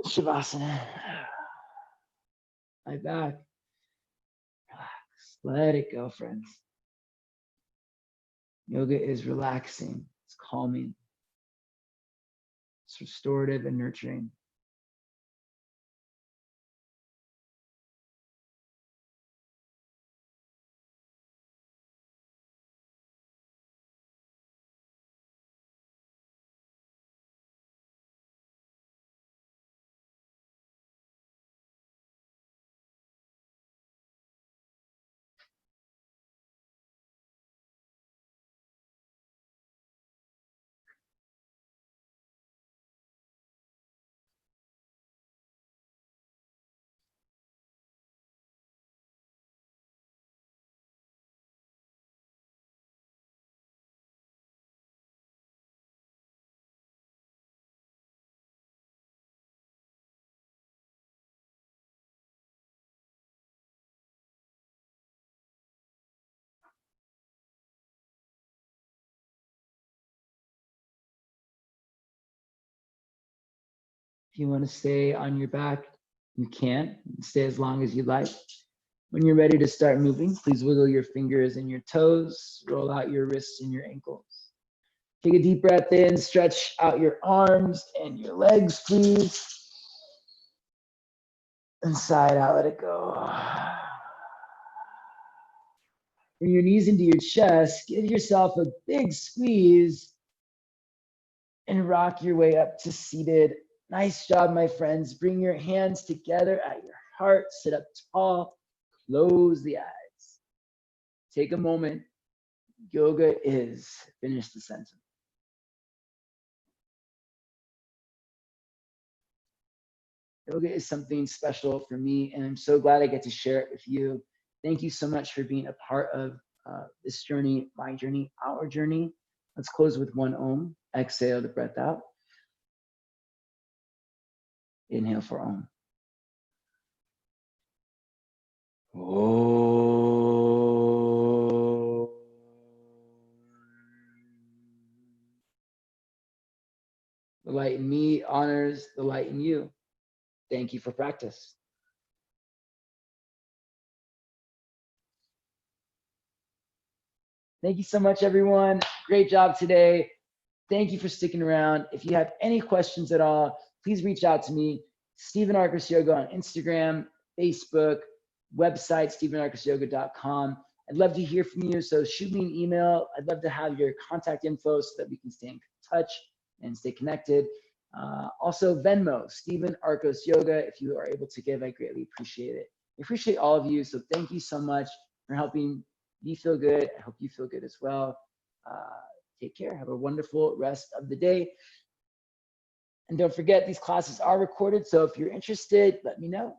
Speaker 1: Shavasana. Lie back. Relax. Let it go, friends. Yoga is relaxing. It's calming. It's restorative and nurturing. If you want to stay on your back, you can. Stay as long as you like. When you're ready to start moving, please wiggle your fingers and your toes. Roll out your wrists and your ankles. Take a deep breath in. Stretch out your arms and your legs, please. And side out, let it go. Bring your knees into your chest. Give yourself a big squeeze. and rock your way up to seated. Nice job, my friends. Bring your hands together at your heart. Sit up tall. Close the eyes. Take a moment. Yoga is. Finish the sentence. Yoga is something special for me, and I'm so glad I get to share it with you. Thank you so much for being a part of this journey, my journey, our journey. Let's close with one Om. Exhale the breath out. Inhale for Om. Oh. The light in me honors the light in you. Thank you for practice. Thank you so much, everyone. Great job today. Thank you for sticking around. If you have any questions at all, please reach out to me. Stephen Arcus Yoga on Instagram, Facebook, website, stephenarcusyoga.com. I'd love to hear from you. So shoot me an email. I'd love to have your contact info so that we can stay in touch and stay connected. Also Venmo, Stephen Arcos Yoga. If you are able to give, I greatly appreciate it. I appreciate all of you. So thank you so much for helping me feel good. I hope you feel good as well. Take care. Have a wonderful rest of the day. And don't forget, these classes are recorded. So if you're interested, let me know.